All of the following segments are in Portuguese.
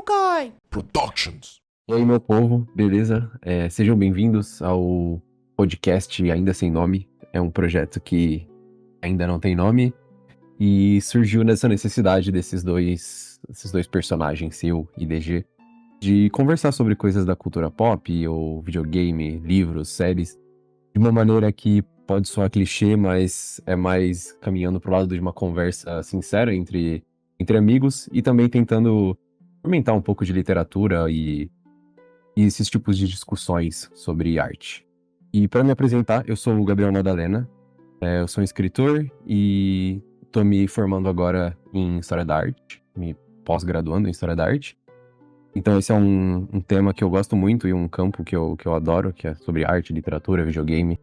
Guy Productions. E aí, meu povo, beleza? Sejam bem-vindos ao podcast Ainda Sem Nome. É um projeto que ainda não tem nome e surgiu nessa necessidade desses dois personagens, eu e DG, de conversar sobre coisas da cultura pop, ou videogame, livros, séries, de uma maneira que pode soar clichê, mas é mais caminhando pro lado de uma conversa sincera entre amigos e também tentando fomentar um pouco de literatura e esses tipos de discussões sobre arte. E para me apresentar, eu sou o Gabriel Madalena, eu sou um escritor e estou me formando agora em História da Arte, me pós-graduando em História da Arte. Então esse é um tema que eu gosto muito e um campo que eu adoro, que é sobre arte, literatura, videogame.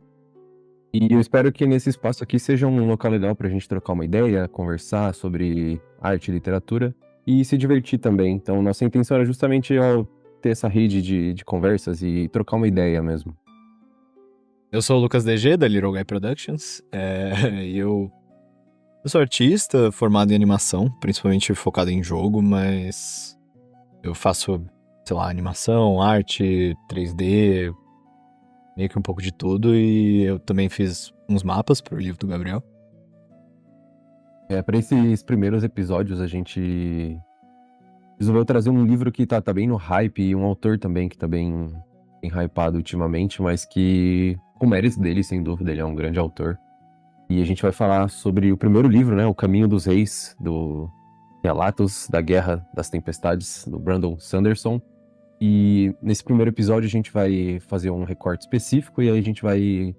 E eu espero que nesse espaço aqui seja um local legal pra gente trocar uma ideia, conversar sobre arte e literatura e se divertir também. Então nossa intenção era justamente ter essa rede de conversas e trocar uma ideia mesmo. Eu sou o Lucas DG, da Little Guy Productions. Eu sou artista, formado em animação, principalmente focado em jogo, mas eu faço, sei lá, animação, arte, 3D, meio que um pouco de tudo, e eu também fiz uns mapas pro livro do Gabriel. Para esses primeiros episódios a gente resolveu trazer um livro que tá bem no hype e um autor também que tá bem hypado ultimamente, mas que, com méritos dele, sem dúvida, ele é um grande autor. E a gente vai falar sobre o primeiro livro, né, O Caminho dos Reis, do Relatos da Guerra das Tempestades, do Brandon Sanderson. E nesse primeiro episódio a gente vai fazer um recorte específico e aí a gente vai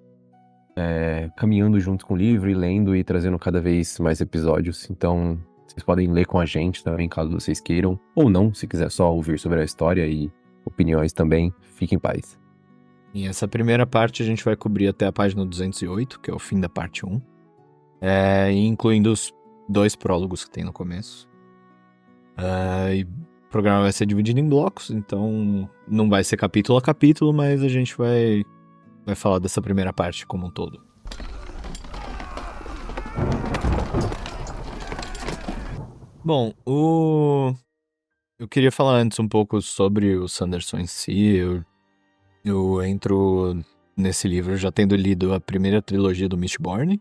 caminhando junto com o livro e lendo e trazendo cada vez mais episódios. Então vocês podem ler com a gente também, caso vocês queiram, ou não, se quiser só ouvir sobre a história e opiniões também, fiquem em paz. E essa primeira parte a gente vai cobrir até a página 208, que é o fim da parte 1, incluindo os 2 prólogos que tem no começo. E o programa vai ser dividido em blocos, então não vai ser capítulo a capítulo, mas a gente vai falar dessa primeira parte como um todo. Bom, eu queria falar antes um pouco sobre o Sanderson em si. Eu entro nesse livro já tendo lido a primeira trilogia do Mistborn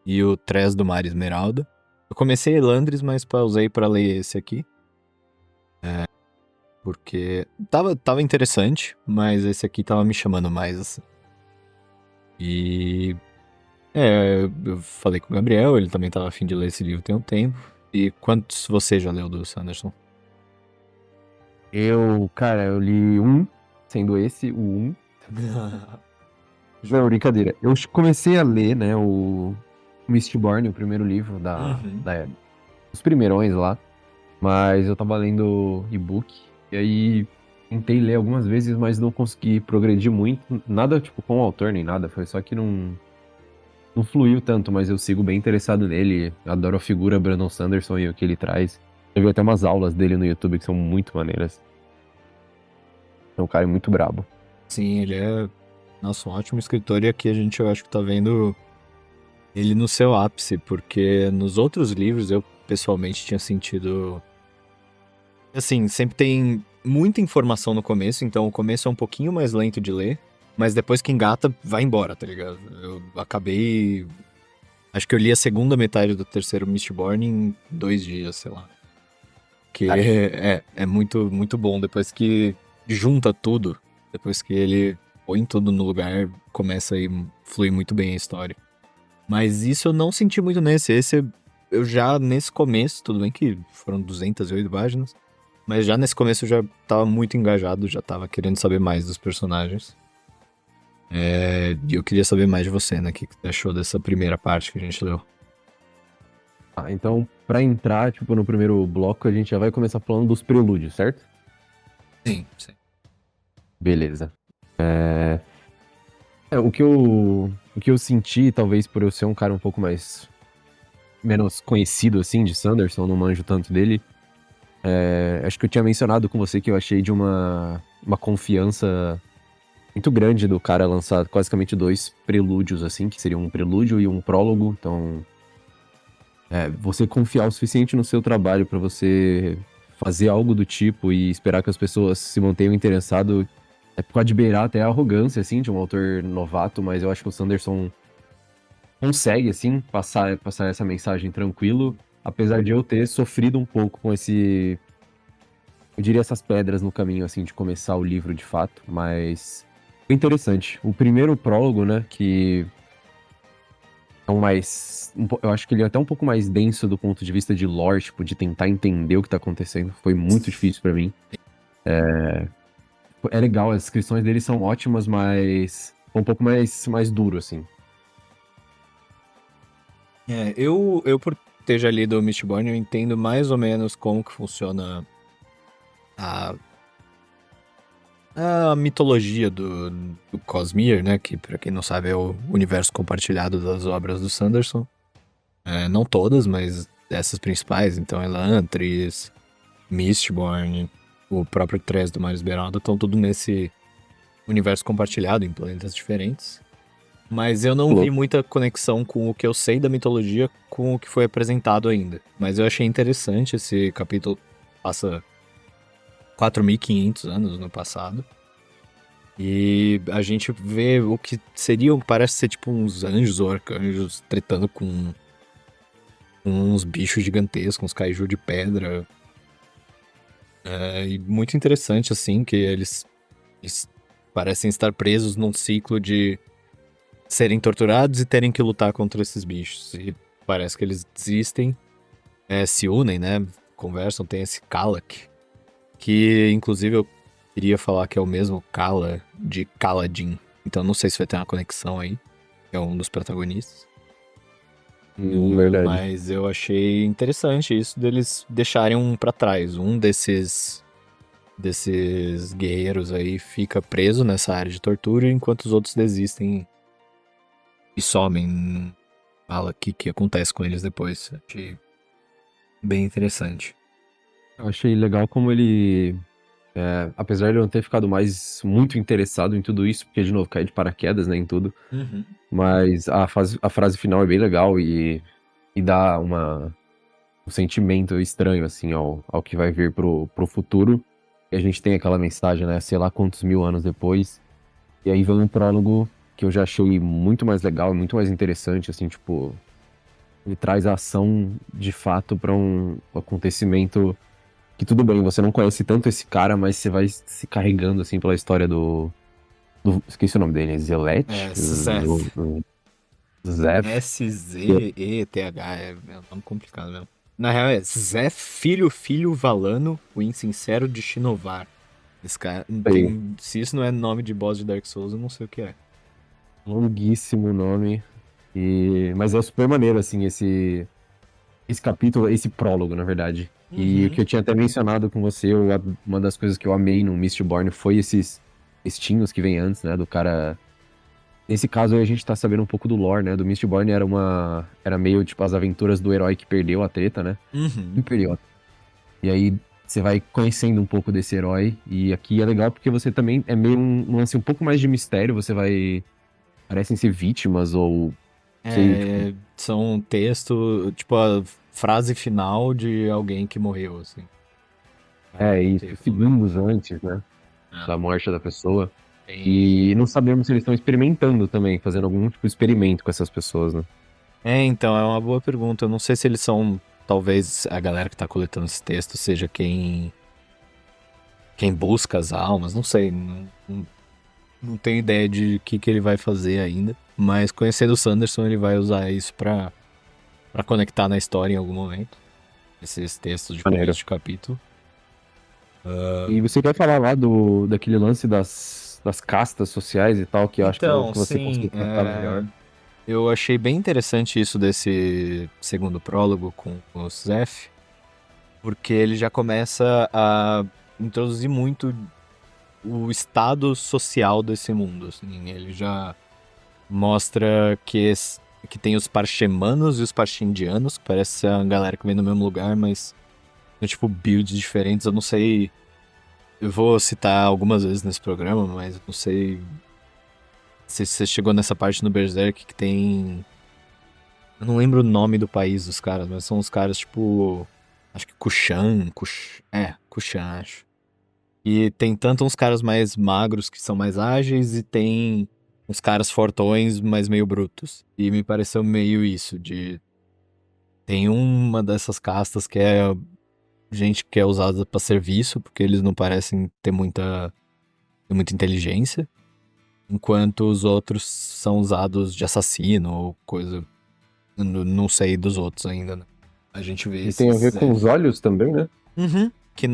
e o Tres do Mar Esmeralda. Eu comecei Elandris, mas pausei pra ler esse aqui. Porque tava interessante, mas esse aqui tava me chamando mais, assim. E eu falei com o Gabriel, ele também tava a fim de ler esse livro tem um tempo. E quantos você já leu do Sanderson? Eu li um, sendo esse o 1. Não, brincadeira. Eu comecei a ler, né, o Mistborn, o primeiro livro dos primeirões lá, mas eu tava lendo e-book, e aí tentei ler algumas vezes, mas não consegui progredir muito, nada tipo com o autor nem nada, foi só que não fluiu tanto, mas eu sigo bem interessado nele, adoro a figura Brandon Sanderson e o que ele traz. Eu vi até umas aulas dele no YouTube que são muito maneiras. É um cara muito brabo. Sim, ele é, nossa, um ótimo escritor, e aqui a gente, eu acho que tá vendo ele no seu ápice, porque nos outros livros eu pessoalmente tinha sentido, assim, sempre tem muita informação no começo, então o começo é um pouquinho mais lento de ler, mas depois que engata, vai embora, tá ligado? Eu acabei, acho que eu li a segunda metade do terceiro Mistborn em 2 dias, sei lá. Que é muito, muito bom, depois que junta tudo, depois que ele põe tudo no lugar, começa a fluir muito bem a história. Mas isso eu não senti muito nesse. Esse, eu já nesse começo, tudo bem que foram 208 páginas, mas já nesse começo eu já tava muito engajado, já tava querendo saber mais dos personagens. E eu queria saber mais de você, né? O que você achou dessa primeira parte que a gente leu? Então, pra entrar, tipo, no primeiro bloco, a gente já vai começar falando dos prelúdios, certo? Sim. Beleza. O que eu senti, talvez por eu ser um cara um pouco menos conhecido, assim, de Sanderson, não manjo tanto dele, acho que eu tinha mencionado com você que eu achei de uma confiança muito grande do cara lançar basicamente 2 prelúdios, assim, que seriam um prelúdio e um prólogo. Então, você confiar o suficiente no seu trabalho pra você fazer algo do tipo e esperar que as pessoas se mantenham interessadas pode beirar até a arrogância, assim, de um autor novato, mas eu acho que o Sanderson consegue, assim, passar essa mensagem tranquilo, apesar de eu ter sofrido um pouco com eu diria essas pedras no caminho, assim, de começar o livro de fato, mas foi interessante. O primeiro prólogo, né, que é eu acho que ele é até um pouco mais denso do ponto de vista de lore, tipo, de tentar entender o que tá acontecendo, foi muito difícil pra mim. É legal, as descrições dele são ótimas, mas um pouco mais duro, assim. Eu por ter já lido o Mistborn, eu entendo mais ou menos como que funciona a, a mitologia do Cosmere, né? Que, pra quem não sabe, é o universo compartilhado das obras do Sanderson. Não todas, mas essas principais. Então, Elantris, Mistborn, o próprio Tres do Mar Esmeralda, estão tudo nesse universo compartilhado, em planetas diferentes. Mas eu não vi muita conexão com o que eu sei da mitologia com o que foi apresentado ainda. Mas eu achei interessante esse capítulo. Passa 4.500 anos no passado. E a gente vê o que seriam, parece ser tipo uns anjos ou arcanjos tretando com uns bichos gigantescos, uns kaiju de pedra. E muito interessante, assim, que eles parecem estar presos num ciclo de serem torturados e terem que lutar contra esses bichos. E parece que eles desistem, se unem, né? Conversam, tem esse Kalak, que inclusive eu queria falar que é o mesmo Kala de Kaladin. Então não sei se vai ter uma conexão aí. É um dos protagonistas. Verdade. Mas eu achei interessante isso deles deixarem um pra trás. Um desses guerreiros aí fica preso nessa área de tortura, enquanto os outros desistem e somem. Fala o que acontece com eles depois. Achei bem interessante. Eu achei legal como ele, apesar de eu não ter ficado muito interessado em tudo isso, porque, de novo, cai de paraquedas, né, em tudo, mas a frase final é bem legal e dá um sentimento estranho, assim, ao que vai vir pro futuro. E a gente tem aquela mensagem, né, sei lá quantos mil anos depois, e aí vem um prólogo que eu já achei muito mais legal, muito mais interessante, assim, tipo, ele traz a ação de fato pra um acontecimento que tudo bem, você não conhece tanto esse cara, mas você vai se carregando, assim, pela história esqueci o nome dele, Zelete? Szeth. Zef. S-Z-E-T-H, é um nome complicado mesmo. Na real é Zé Filho Valano, o Insincero de Shinovar. Esse cara, se isso não é nome de boss de Dark Souls, eu não sei o que é. Longuíssimo nome. Mas é super maneiro, assim, esse capítulo, esse prólogo, na verdade. E o que eu tinha até mencionado com você, uma das coisas que eu amei no Mistborn foi esses textinhos que vem antes, né, do cara. Nesse caso aí a gente tá sabendo um pouco do lore, né, do Mistborn era meio, tipo, as aventuras do herói que perdeu a treta, né? Que perdeu. E aí você vai conhecendo um pouco desse herói, e aqui é legal porque você também é meio um lance um pouco mais de mistério, parecem ser vítimas ou... São um texto, tipo, a frase final de alguém que morreu, assim. Isso, segundos antes, né, da morte da pessoa. E não sabemos se eles estão experimentando também, fazendo algum tipo de experimento com essas pessoas, né? Então, é uma boa pergunta. Eu não sei se eles são, talvez a galera que tá coletando esse texto seja quem busca as almas, não sei. Não tenho ideia de o que ele vai fazer ainda. Mas conhecendo o Sanderson, ele vai usar isso pra conectar na história em algum momento. Esses textos de começo de capítulo. E você vai falar lá daquele lance das castas sociais e tal, que eu acho que é o que você conseguiu tratar melhor. Eu achei bem interessante isso desse segundo prólogo com o Zef, porque ele já começa a introduzir muito o estado social desse mundo. Assim. Ele já mostra que tem os parchemanos e os parchindianos, que parece ser a galera que vem do mesmo lugar, mas são tipo builds diferentes. Eu não sei. Eu vou citar algumas vezes nesse programa, mas não sei se você chegou nessa parte no Berserk que tem... Eu não lembro o nome do país dos caras, mas são os caras, tipo... Acho que Kushan, acho. E tem tanto uns caras mais magros que são mais ágeis e tem uns caras fortões, mas meio brutos. E me pareceu meio isso, de... Tem uma dessas castas que é gente que é usada pra serviço, porque eles não parecem ter muita inteligência. Enquanto os outros são usados de assassino ou coisa... Não sei dos outros ainda, né? A gente vê E tem a ver esses com os olhos também, né? Uhum. Que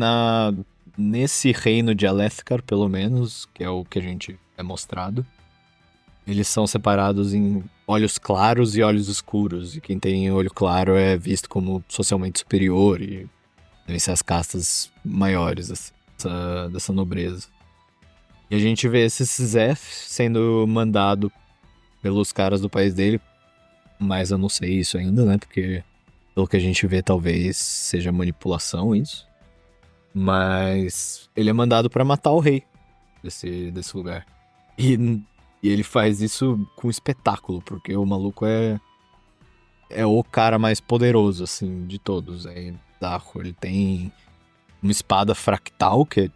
nesse reino de Alethkar, pelo menos, que é o que a gente é mostrado, eles são separados em olhos claros e olhos escuros. E quem tem olho claro é visto como socialmente superior e devem ser as castas maiores dessa nobreza. E a gente vê esse Zeph sendo mandado pelos caras do país dele, mas eu não sei isso ainda, né? Porque pelo que a gente vê, talvez seja manipulação isso. Mas ele é mandado pra matar o rei desse lugar. E ele faz isso com espetáculo, porque o maluco é o cara mais poderoso, assim, de todos. É bizarro. Ele tem uma espada fractal, que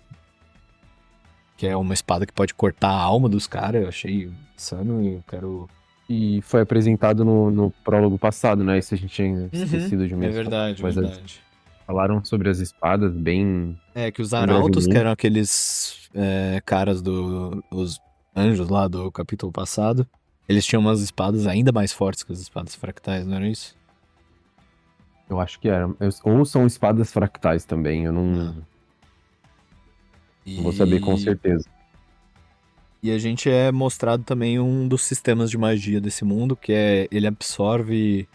é uma espada que pode cortar a alma dos caras. Eu achei insano e eu quero... E foi apresentado no prólogo passado, né? Isso a gente tinha esquecido de É mencionar. verdade, Mas verdade. falaram sobre as espadas bem, É que os bem arautos, que brevemente. eram aqueles caras os anjos lá do capítulo passado, eles tinham umas espadas ainda mais fortes que as espadas fractais, não era isso? Eu acho que era. Ou são espadas fractais também, eu Ah. não vou saber com E, certeza. e a gente é mostrado também um dos sistemas de magia desse mundo, que é ele absorve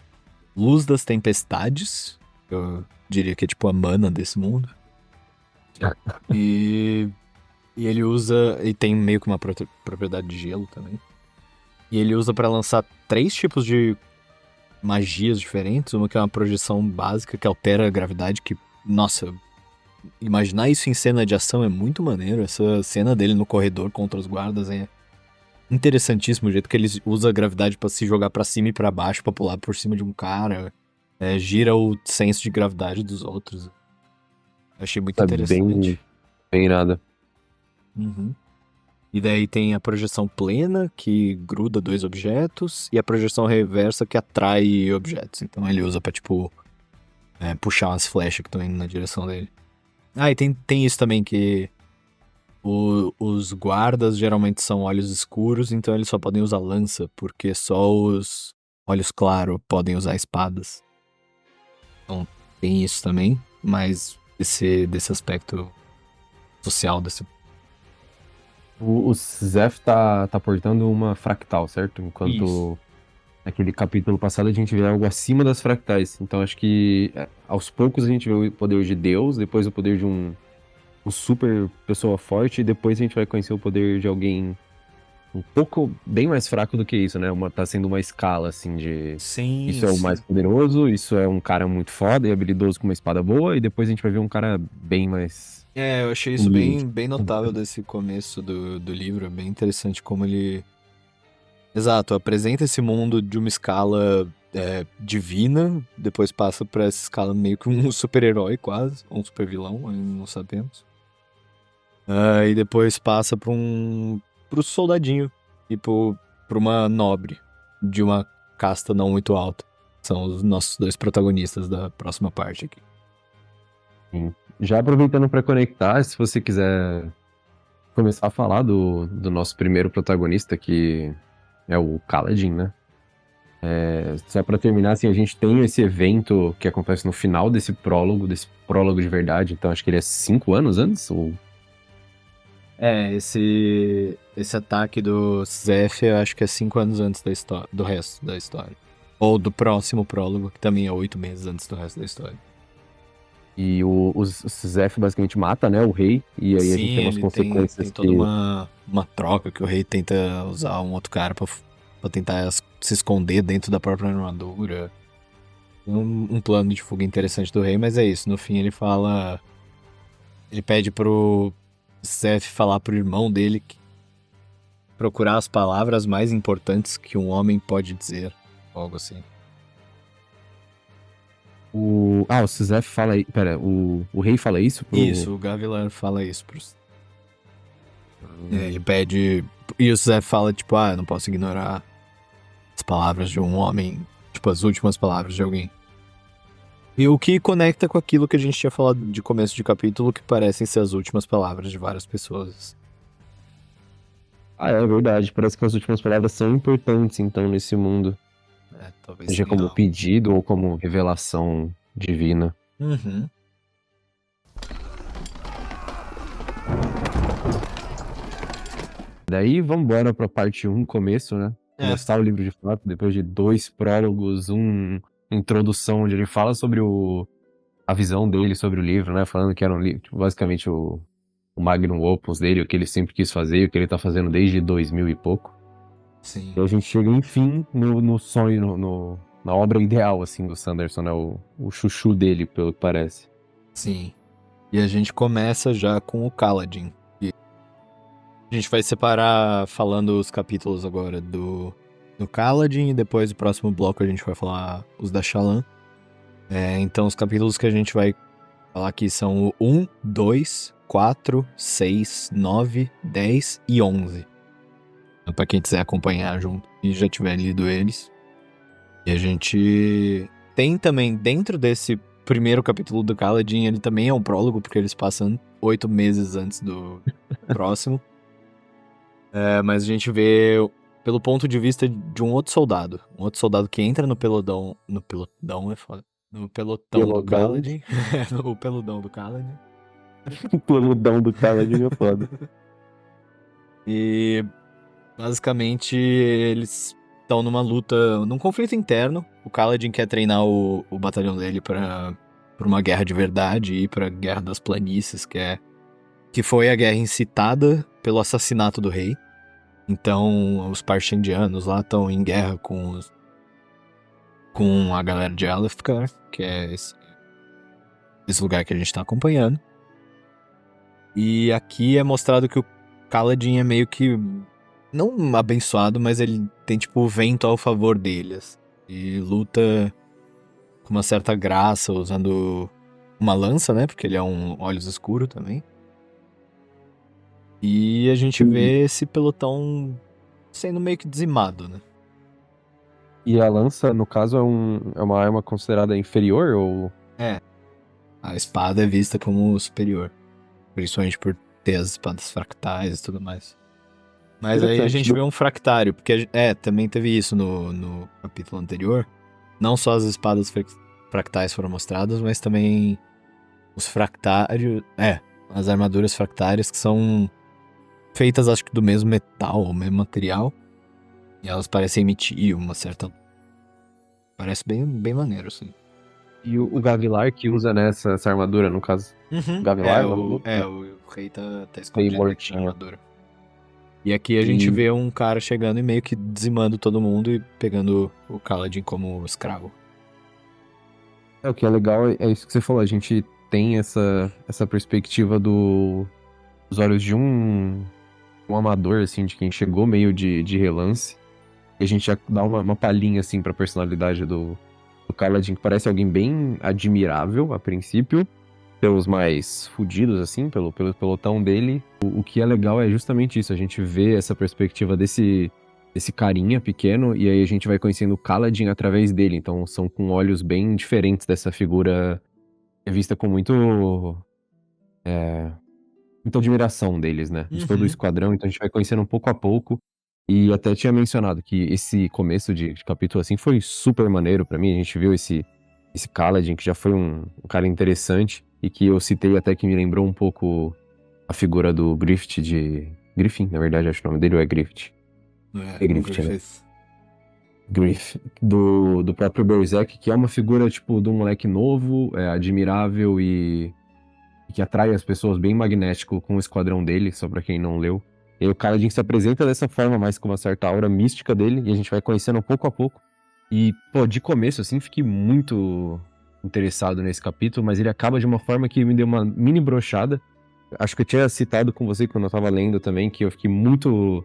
luz das tempestades, eu diria que é tipo a mana desse mundo. E, e ele usa, e tem meio que uma propriedade de gelo também. E ele usa pra lançar 3 tipos de magias diferentes. Uma que é uma projeção básica que altera a gravidade, que, nossa, imaginar isso em cena de ação é muito maneiro. Essa cena dele no corredor contra os guardas é interessantíssimo. O jeito que ele usa a gravidade pra se jogar pra cima e pra baixo, pra pular por cima de um cara. Gira o senso de gravidade dos outros. Eu achei muito É interessante. bem nada. Uhum. E daí tem a projeção plena, que gruda 2 objetos, e a projeção reversa, que atrai objetos. Então ele usa pra, tipo, puxar umas flechas que estão indo na direção dele. Ah, e tem isso também, que os guardas geralmente são olhos escuros, então eles só podem usar lança, porque só os olhos claros podem usar espadas. Então tem isso também, mas desse aspecto social desse... O Zeph tá portando uma fractal, certo? Isso. Enquanto naquele capítulo passado a gente vê algo acima das fractais. Então acho que aos poucos a gente vê o poder de Deus, depois o poder de um super pessoa forte, e depois a gente vai conhecer o poder de alguém um pouco bem mais fraco do que isso, né? Tá sendo uma escala assim de Sim, isso é o mais sim. poderoso, isso é um cara muito foda e habilidoso com uma espada boa, e depois a gente vai ver um cara bem mais Eu achei isso humilde. bem notável desse começo do livro. É bem interessante como ele... Exato, apresenta esse mundo de uma escala divina, depois passa pra essa escala meio que um super-herói quase, ou um super-vilão, ainda não sabemos. E depois passa pro soldadinho e pra uma nobre de uma casta não muito alta. São os nossos 2 protagonistas da próxima parte aqui. Sim. Já aproveitando para conectar, se você quiser começar a falar do nosso primeiro protagonista, que é o Kaladin, né? Só para terminar, assim, a gente tem esse evento que acontece no final desse prólogo de verdade, então acho que ele é 5 anos antes, ou... Esse ataque do Zeph, eu acho que é 5 anos antes da história, do resto da história. Ou do próximo prólogo, que também é 8 meses antes do resto da história. E o Zeph basicamente mata, né, o rei, e aí a gente Sim, tem umas ele tem consequências toda que... uma troca que o rei tenta usar um outro cara pra tentar se esconder dentro da própria armadura. Tem um plano de fuga interessante do rei, mas é isso. No fim ele fala... Ele pede pro Zeph falar pro irmão dele que procurar as palavras mais importantes que um homem pode dizer. Algo assim. O Suzef fala aí. Pera, o rei fala isso pro. Isso, o Gavilar fala isso ele pede. E o Zé fala, tipo, eu não posso ignorar as palavras de um homem, tipo, as últimas palavras de alguém. E o que conecta com aquilo que a gente tinha falado de começo de capítulo, que parecem ser as últimas palavras de várias pessoas. É verdade. Parece que as últimas palavras são importantes, então, nesse mundo. Talvez Seja como algo. pedido ou como revelação divina. Uhum. Daí vamos embora pra parte 1, começo, né? Começar o livro de fato, depois de 2 prólogos, introdução, onde ele fala sobre a visão dele sobre o livro, né? Falando que era um livro, tipo, basicamente o magnum opus dele, o que ele sempre quis fazer, o que ele tá fazendo desde 2000 e pouco. Sim. E a gente chega, enfim, no sonho, na obra ideal, assim, do Sanderson, né? O chuchu dele, pelo que parece. Sim. E a gente começa já com o Kaladin. A gente vai separar falando os capítulos agora do Kaladin, e depois no próximo bloco a gente vai falar os da Shallan. Então os capítulos que a gente vai falar aqui são o 1, 2, 4, 6, 9, 10 e 11. Então, pra quem quiser acompanhar junto e já tiver lido eles. E a gente tem também, dentro desse primeiro capítulo do Kaladin, ele também é um prólogo, porque eles passam 8 meses antes do próximo. Mas a gente vê pelo ponto de vista de um outro soldado. Um outro soldado que entra no pelotão. No pelotão é foda. No pelotão do Kaladin. No peludão do Kaladin. O peludão do Kaladin é foda. E basicamente eles estão numa luta, num conflito interno. O Kaladin quer treinar o batalhão dele pra uma guerra de verdade e ir pra Guerra das Planícies, que foi a guerra incitada pelo assassinato do rei. Então, os Parshendianos lá estão em guerra com a galera de Alethkar, que é esse lugar que a gente tá acompanhando. E aqui é mostrado que o Kaladin é meio que, não abençoado, mas ele tem tipo o vento ao favor deles. E luta com uma certa graça, usando uma lança, né? Porque ele é um olhos escuro também. E a gente vê esse pelotão sendo meio que dizimado, né? E a lança, no caso, é uma arma considerada inferior ou... A espada é vista como superior. Principalmente por ter as espadas fractais e tudo mais. Mas aí a gente vê um fractário, porque também teve isso no capítulo anterior. Não só as espadas fractais foram mostradas, mas também os fractários... as armaduras fractárias que são feitas, acho que do mesmo metal, ou mesmo material. E elas parecem emitir uma certa... Parece bem maneiro, assim. E o Gavilar que usa nessa essa armadura, no caso. Uhum. Gavilar? O rei tá escondido na armadura. E aqui a E- gente vê um cara chegando e meio que dizimando todo mundo e pegando o Kaladin como escravo. O que é legal é isso que você falou, a gente tem essa perspectiva dos olhos de um amador, assim, de quem chegou meio de relance. E a gente já dá uma palhinha, assim, pra personalidade do Kaladin, que parece alguém bem admirável, a princípio, pelos mais fudidos, assim, pelo pelotão dele. O que é legal é justamente isso, a gente vê essa perspectiva desse carinha pequeno, e aí a gente vai conhecendo o Kaladin através dele, então são com olhos bem diferentes dessa figura vista com muita admiração deles, né? De todo o esquadrão, então a gente vai conhecendo pouco a pouco. E até tinha mencionado que esse começo de capítulo, assim, foi super maneiro pra mim. A gente viu esse Kaladin, que já foi um cara interessante, e que eu citei até que me lembrou um pouco a figura do Griffith Griffin, na verdade, acho que o nome dele é Griffith. É Griffith, né? Griff, do próprio Berserk, que é uma figura, tipo, de um moleque novo, admirável e que atrai as pessoas, bem magnético com o esquadrão dele, só pra quem não leu. E o Kaladin se apresenta dessa forma, mais com uma certa aura mística dele, e a gente vai conhecendo pouco a pouco. E, pô, de começo, assim, fiquei muito interessado nesse capítulo, mas ele acaba de uma forma que me deu uma mini brochada. Acho que eu tinha citado com você quando eu tava lendo também, que eu fiquei muito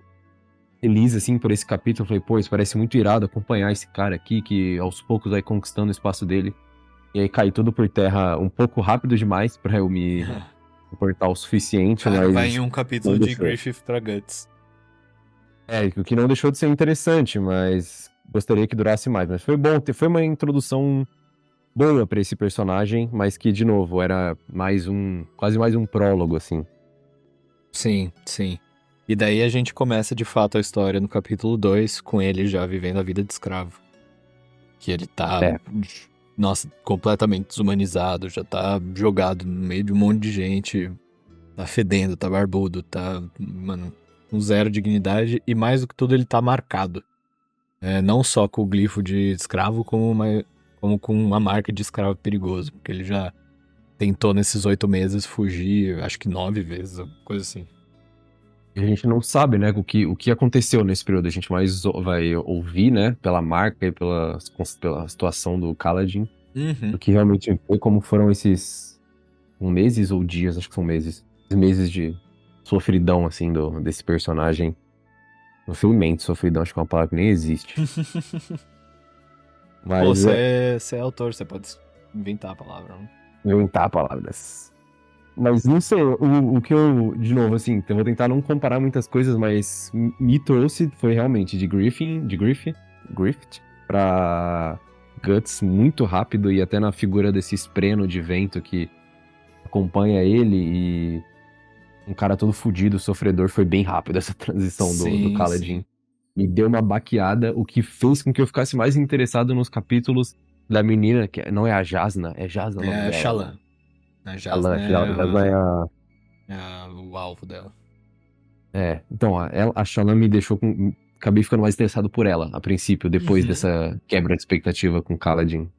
feliz, assim, por esse capítulo. Eu falei, pô, isso parece muito irado acompanhar esse cara aqui, que aos poucos vai conquistando o espaço dele. E aí cai tudo por terra um pouco rápido demais pra eu me importar o suficiente, Cara, vai em mas um não capítulo de deixou. Griffith pra Guts. O que não deixou de ser interessante, mas gostaria que durasse mais. Mas foi bom, foi uma introdução boa pra esse personagem, mas que, de novo, era quase mais um prólogo, assim. Sim, sim. E daí a gente começa de fato a história no capítulo 2 com ele já vivendo a vida de escravo. Que ele tá, É, nossa, completamente desumanizado, já tá jogado no meio de um monte de gente, tá fedendo, tá barbudo, tá, mano, com zero dignidade e mais do que tudo ele tá marcado. Não só com o glifo de escravo, como com uma marca de escravo perigoso, porque ele já tentou nesses 8 meses fugir, acho que 9 vezes, coisa assim. a gente não sabe, né, o que aconteceu nesse período. A gente mais vai ouvir, né, pela marca e pela situação do Kaladin, Uhum. do que realmente foi, como foram esses meses ou dias, acho que são meses, meses de sofridão, assim, desse personagem. Sofrimento, sofridão, acho que é uma palavra que nem existe. Pô, Mas você é autor, você pode inventar a palavra, não? eu inventar palavras. Mas não sei, o que eu, de novo, assim, eu vou tentar não comparar muitas coisas, mas me trouxe, foi realmente Griffith, pra Guts muito rápido e até na figura desse espreno de vento que acompanha ele e um cara todo fudido, sofredor, foi bem rápido essa transição do Sim, Kaladin. sim. Me deu uma baqueada, o que fez com que eu ficasse mais interessado nos capítulos da menina, que não é a Jasna, é Jasna o nome É a dela, Shallan. né? A Jasna, Jasna Jasna é a... o alvo dela. Então, a Shallan me deixou com... Acabei ficando mais interessado por ela, a princípio, depois Uhum. dessa quebra de expectativa com Kaladin.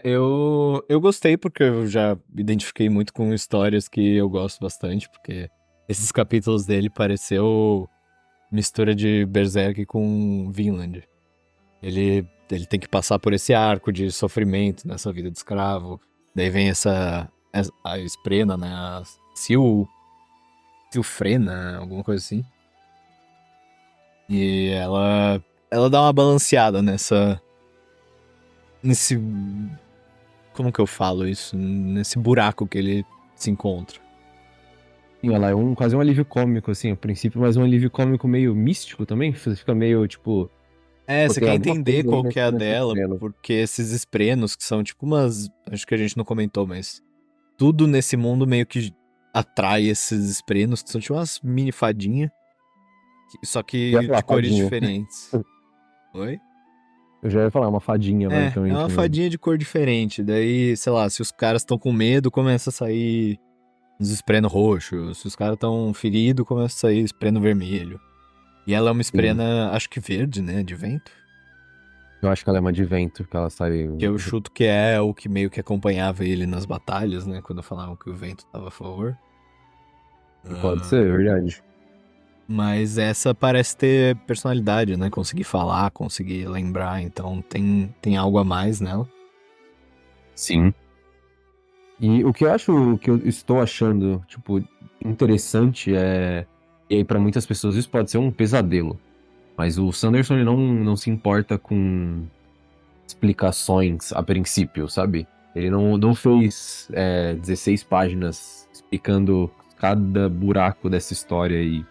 Eu gostei porque eu já me identifiquei muito com histórias que eu gosto bastante, porque esses capítulos dele pareceu mistura de Berserk com Vinland. Ele tem que passar por esse arco de sofrimento nessa vida de escravo. Daí vem a Esprena, né? A Silfrena, alguma coisa assim. E ela dá uma balanceada nesse, como que eu falo isso? Nesse buraco que ele se encontra. Sim, ela é quase um alívio cômico, assim, a princípio, mas um alívio cômico meio místico também. Você fica meio, tipo, pô, Você tem quer alguma entender coisa aí qual que é a nesse dela, espreno. porque esses esprenos, que são tipo umas. Acho que a gente não comentou, mas. Tudo nesse mundo meio que atrai esses esprenos, que são tipo umas mini fadinhas, só Eu ia que falar de cores fadinha. diferentes. Oi? Eu já ia falar uma fadinha, É basicamente, uma mesmo. fadinha de cor diferente. Daí, sei lá, se os caras estão com medo, começa a sair uns espreno roxo. Se os caras estão feridos, começa a sair espreno vermelho. E ela é uma Sim. esprena, acho que verde, né? De vento. Eu acho que ela é uma de vento, que ela sai. Que eu chuto que é o que meio que acompanhava ele nas batalhas, né? Quando falavam que o vento tava a favor. Pode Ah, ser, é verdade. mas essa parece ter personalidade, né? Conseguir falar, conseguir lembrar. Então tem algo a mais nela. Sim. E o que eu acho, o que eu estou achando, tipo, interessante é. E aí, pra muitas pessoas, isso pode ser um pesadelo. Mas o Sanderson ele não se importa com explicações a princípio, sabe? Ele não fez 16 páginas explicando cada buraco dessa história e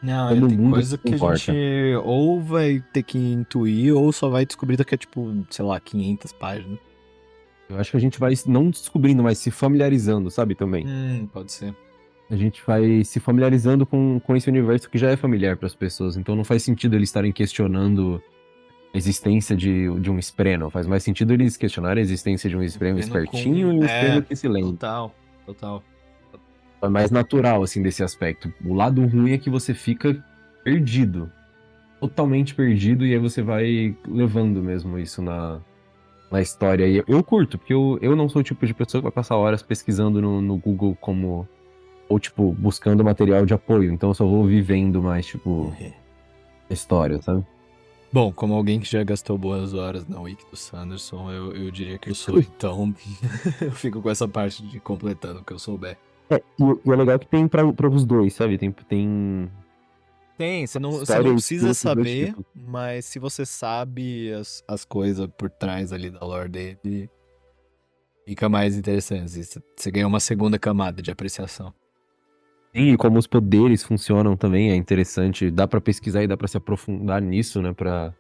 Não, como o tem mundo se coisa que a gente comporta. ou vai ter que intuir ou só vai descobrir daqui a, tipo, sei lá, 500 páginas. Eu acho que a gente vai não descobrindo, mas se familiarizando, sabe, também. Pode ser. A gente vai se familiarizando com esse universo que já é familiar para as pessoas. Então não faz sentido eles estarem questionando a existência de um espreno. Faz mais sentido eles questionarem a existência de um espreno Vendo espertinho com. e um espreno que se lembra. Total, total. É mais natural, assim, desse aspecto. O lado ruim é que você fica perdido. Totalmente perdido, e aí você vai levando mesmo isso na história. E eu curto, porque eu não sou o tipo de pessoa que vai passar horas pesquisando no Google como. Ou, tipo, buscando material de apoio. Então eu só vou vivendo mais, tipo, a história, sabe? Bom, como alguém que já gastou boas horas na Wiki do Sanderson, eu diria que eu sou. Então, eu fico com essa parte de completando o que eu souber. E é legal que tem pra os dois, sabe? Tem. Tem, você não História e precisa estilo dos dois saber, tipos. mas se você sabe as coisas por trás ali da lore dele, fica mais interessante. Você ganha uma segunda camada de apreciação. E como os poderes funcionam também é interessante. Dá pra pesquisar e dá pra se aprofundar nisso, né? Pra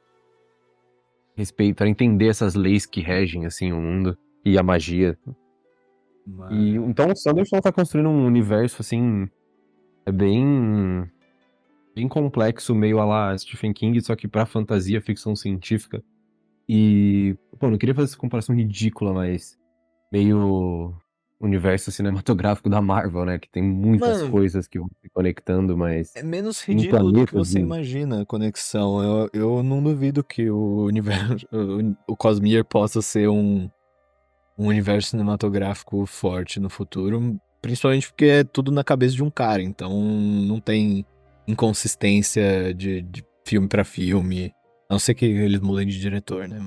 entender essas leis que regem, assim, o mundo e a magia. E Mas então o Sanderson tá construindo um universo, assim, é bem complexo, meio a lá Stephen King, só que pra fantasia, ficção científica. E, pô, não queria fazer essa comparação ridícula, mas meio universo cinematográfico da Marvel, né? Que tem muitas Mano, coisas que vão se conectando, mas é menos tem ridículo do que planetas você e... imagina a conexão. Eu não duvido que o universo, o Cosmere possa ser um universo cinematográfico forte no futuro, principalmente porque é tudo na cabeça de um cara, então não tem inconsistência de filme pra filme, a não ser que eles mudem de diretor, né?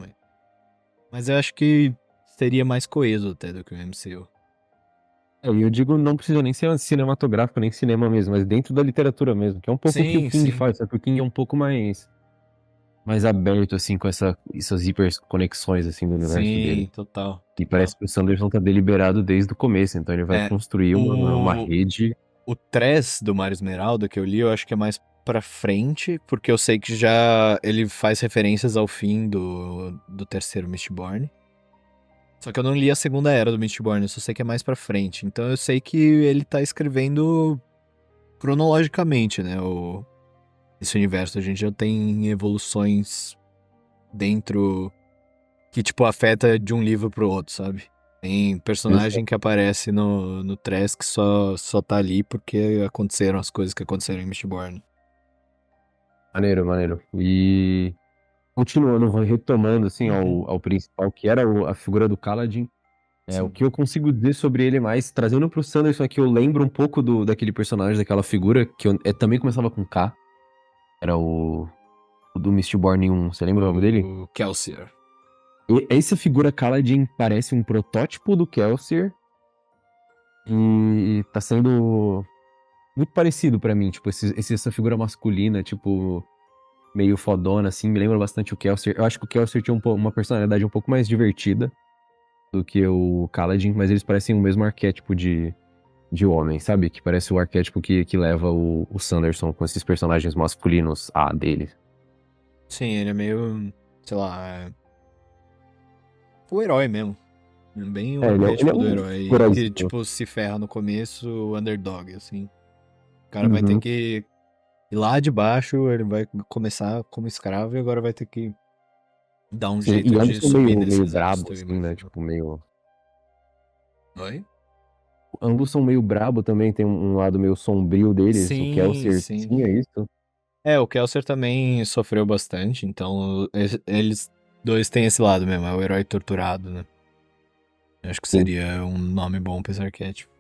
Mas eu acho que seria mais coeso até do que o MCU. Eu digo, não precisa nem ser cinematográfico, nem cinema mesmo, mas dentro da literatura mesmo, que é um pouco o que o Sim, King sim. faz, só que o King é um pouco mais aberto, assim, com essas hiperconexões, assim, do universo Sim, dele. total, E total. parece que o Sanderson tá deliberado desde o começo, então ele vai É, construir uma o, rede. o Tress do Mário Esmeralda que eu li, eu acho que é mais pra frente, porque eu sei que já ele faz referências ao fim do terceiro Mistborn. Só que eu não li a segunda era do Mistborn, eu só sei que é mais pra frente. Então eu sei que ele tá escrevendo cronologicamente, né? Esse universo. A gente já tem evoluções dentro que, tipo, afeta de um livro pro outro, sabe? Tem personagem que aparece no Trask que só tá ali porque aconteceram as coisas que aconteceram em Mistborn. Maneiro, maneiro. E continuando, retomando, assim, Uhum. ao principal, que era a figura do Kaladin. O Sim. que eu consigo dizer sobre ele mais, trazendo pro Sanderson aqui, eu lembro um pouco daquele personagem, daquela figura, que também começava com K. Era o do Mistborn 1. Você lembra o nome dele? O Kelsier. Essa figura Kaladin parece um protótipo do Kelsier. E tá sendo muito parecido pra mim. Tipo, essa figura masculina, tipo, meio fodona, assim, me lembra bastante o Kelsier. Eu acho que o Kelsier tinha uma personalidade um pouco mais divertida do que o Kaladin, mas eles parecem o mesmo arquétipo de homem, sabe? Que parece o arquétipo que leva o Sanderson com esses personagens masculinos dele. Sim, ele é meio, sei lá, o herói mesmo. Bem o Ele é arquétipo do um herói que, heróizinho. tipo, se ferra no começo, o underdog, assim. O cara vai ter Uhum. que ir lá de baixo, ele vai começar como escravo e agora vai ter que dar um Sim, jeito e de ambos são subir nesse meio brabo, exército, eu assim, né? imagino. Tipo, meio. Oi? Ambos são meio brabo também, tem um lado meio sombrio deles. O Sim, Kelsier sim. tinha isso. O Kelsier também sofreu bastante, então eles dois têm esse lado mesmo, é o herói torturado, né? Eu acho que Sim. seria um nome bom pra esse arquétipo.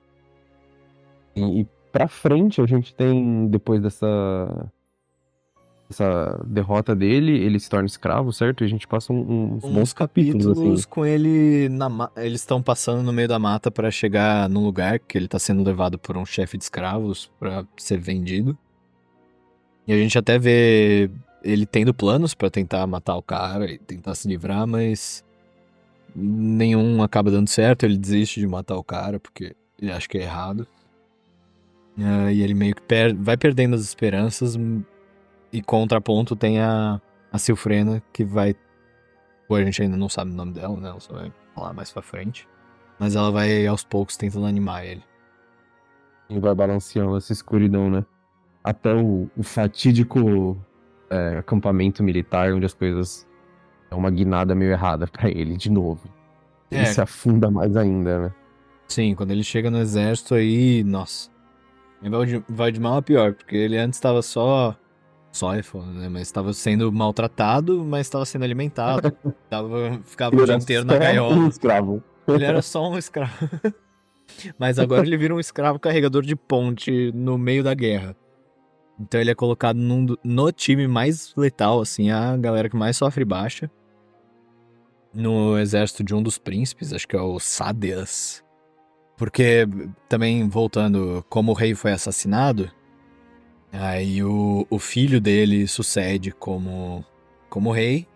E pra frente a gente tem, depois dessa derrota dele, ele se torna escravo, certo? E a gente passa uns Uns bons capítulos, assim. capítulos com ele eles estão passando no meio da mata pra chegar num lugar que ele tá sendo levado por um chefe de escravos pra ser vendido. E a gente até vê ele tendo planos pra tentar matar o cara e tentar se livrar, mas nenhum acaba dando certo. Ele desiste de matar o cara porque ele acha que é errado. E ele meio que vai perdendo as esperanças. E contraponto tem a Silfrena, que vai. Pô, a gente ainda não sabe o nome dela, né? Ela só vai falar mais pra frente. Mas ela vai aos poucos tentando animar ele. E vai balanceando essa escuridão, né? Até o fatídico acampamento militar, onde as coisas é uma guinada meio errada pra ele, de novo. Ele É, se afunda mais ainda, né? sim, quando ele chega no exército aí, nossa. Ele vai de mal a pior, porque ele antes tava só. Só é foda, né? Mas tava sendo maltratado, mas tava sendo alimentado. Ficava o Ele dia era inteiro na só um gaiola. escravo. Ele era só um escravo. Mas agora ele vira um escravo carregador de ponte no meio da guerra. Então ele é colocado no time mais letal, assim, a galera que mais sofre baixa. No exército de um dos príncipes, acho que é o Sadeas. Porque, também voltando, como o rei foi assassinado, Aí o filho dele sucede como rei.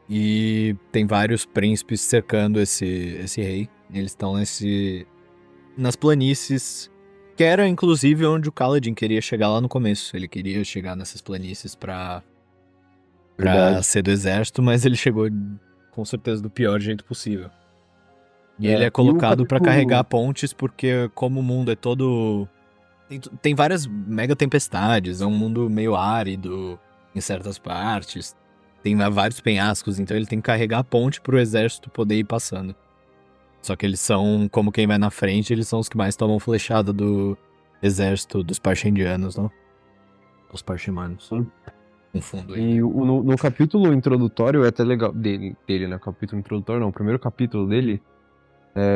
E tem vários príncipes cercando esse rei. Eles estão nas planícies, que era inclusive onde o Kaladin queria chegar lá no começo. Ele queria chegar nessas planícies pra Verdade. ser do exército, mas ele chegou com certeza do pior jeito possível. E ele é E o colocado pra carregar capítulo. pontes porque como o mundo é todo... Tem várias mega tempestades, é um mundo meio árido em certas partes. Tem vários penhascos, então ele tem que carregar a ponte pro exército poder ir passando. Só que eles são, como quem vai na frente, eles são os que mais tomam flechada do exército dos Parchendianos, não? Os Parchimanos. Confundo aí. E no capítulo introdutório é até legal. Dele, né? Capítulo introdutório não. O primeiro capítulo dele,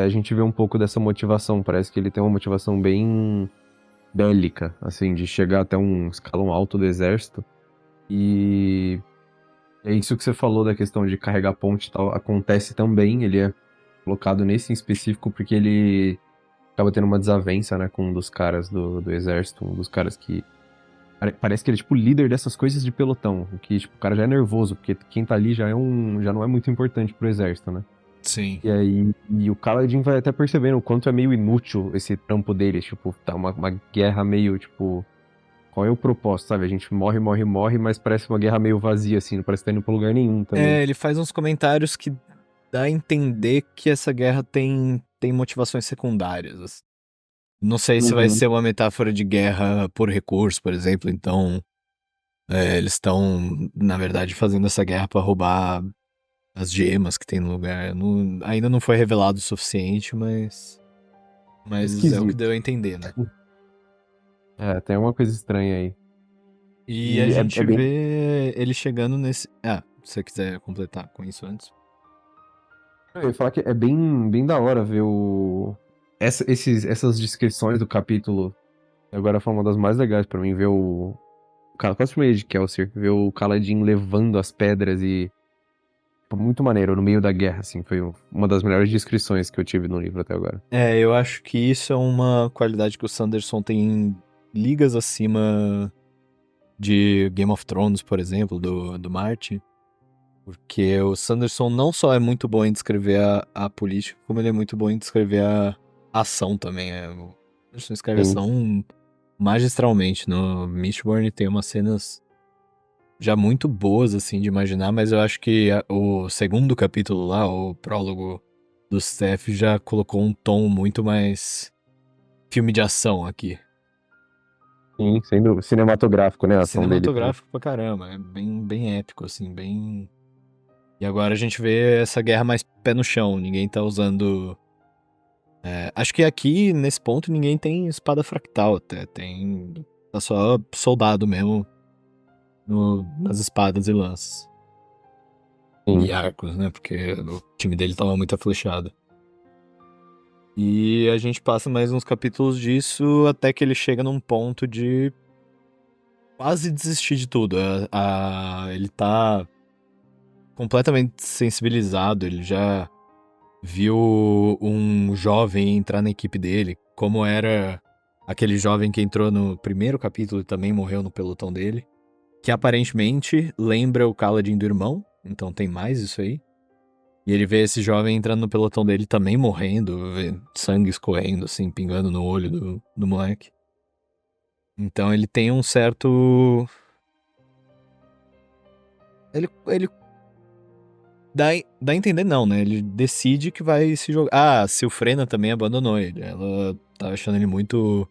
a gente vê um pouco dessa motivação. Parece que ele tem uma motivação bem bélica, assim, de chegar até um escalão alto do exército. E é isso que você falou da questão de carregar ponte e tal. Acontece também. Ele é colocado nesse em específico porque ele acaba tendo uma desavença, né, com um dos caras do exército, um dos caras que parece que ele é tipo o líder dessas coisas de pelotão, o que tipo, o cara já é nervoso, porque quem tá ali já não é muito importante pro exército, né? Sim. E aí o Kaladin vai até percebendo o quanto é meio inútil esse trampo dele, tipo, tá uma guerra meio, tipo, qual é o propósito, sabe? A gente morre, morre, morre, mas parece uma guerra meio vazia, assim, não parece que tá indo pra lugar nenhum também. É, ele faz uns comentários que dá a entender que essa guerra tem motivações secundárias. Assim. Não sei se vai Uhum. ser uma metáfora de guerra por recurso, por exemplo, então eles estão, na verdade, fazendo essa guerra pra roubar as gemas que tem no lugar. Ainda não foi revelado o suficiente, mas é o que Esquisito. deu a entender, né? Tem uma coisa estranha aí. E a E é gente bem. vê ele chegando nesse. Ah, se você quiser completar com isso antes. Eu ia falar que é bem da hora ver essas descrições do capítulo. Agora foi uma das mais legais pra mim, ver o cara, quase chamei de Kelsier, ver o Kaladin levando as pedras e. Pô, muito maneiro, no meio da guerra, assim. Foi uma das melhores descrições que eu tive no livro até agora. É, eu acho que isso é uma qualidade que o Sanderson tem ligas acima de Game of Thrones, por exemplo, do Martin. Porque o Sanderson não só é muito bom em descrever a política, como ele é muito bom em descrever a ação também. O Sanderson escreve Sim. ação magistralmente. No Mistborn tem umas cenas já muito boas, assim, de imaginar, mas eu acho que o segundo capítulo lá, o prólogo do Steph, já colocou um tom muito mais filme de ação aqui. Sim, sendo cinematográfico, né? A ação dele também. Cinematográfico pra caramba, é bem épico, assim, bem... E agora a gente vê essa guerra mais pé no chão, ninguém tá usando... acho que aqui, nesse ponto, ninguém tem espada fractal até, tá só soldado mesmo nas espadas e lanças. Sim. E arcos, né? Porque o time dele tava muito aflechado. E a gente passa mais uns capítulos disso até que ele chega num ponto de quase desistir de tudo. Ele tá completamente sensibilizado, ele já viu um jovem entrar na equipe dele, como era aquele jovem que entrou no primeiro capítulo e também morreu no pelotão dele, que aparentemente lembra o Kaladin do irmão, então tem mais isso aí. E ele vê esse jovem entrando no pelotão dele também morrendo, vê sangue escorrendo, assim, pingando no olho do moleque. Então ele tem um certo. Ele dá a entender, não, né? Ele decide que vai se jogar. Ah, a Silfrena também abandonou ele. Ela tava achando ele muito.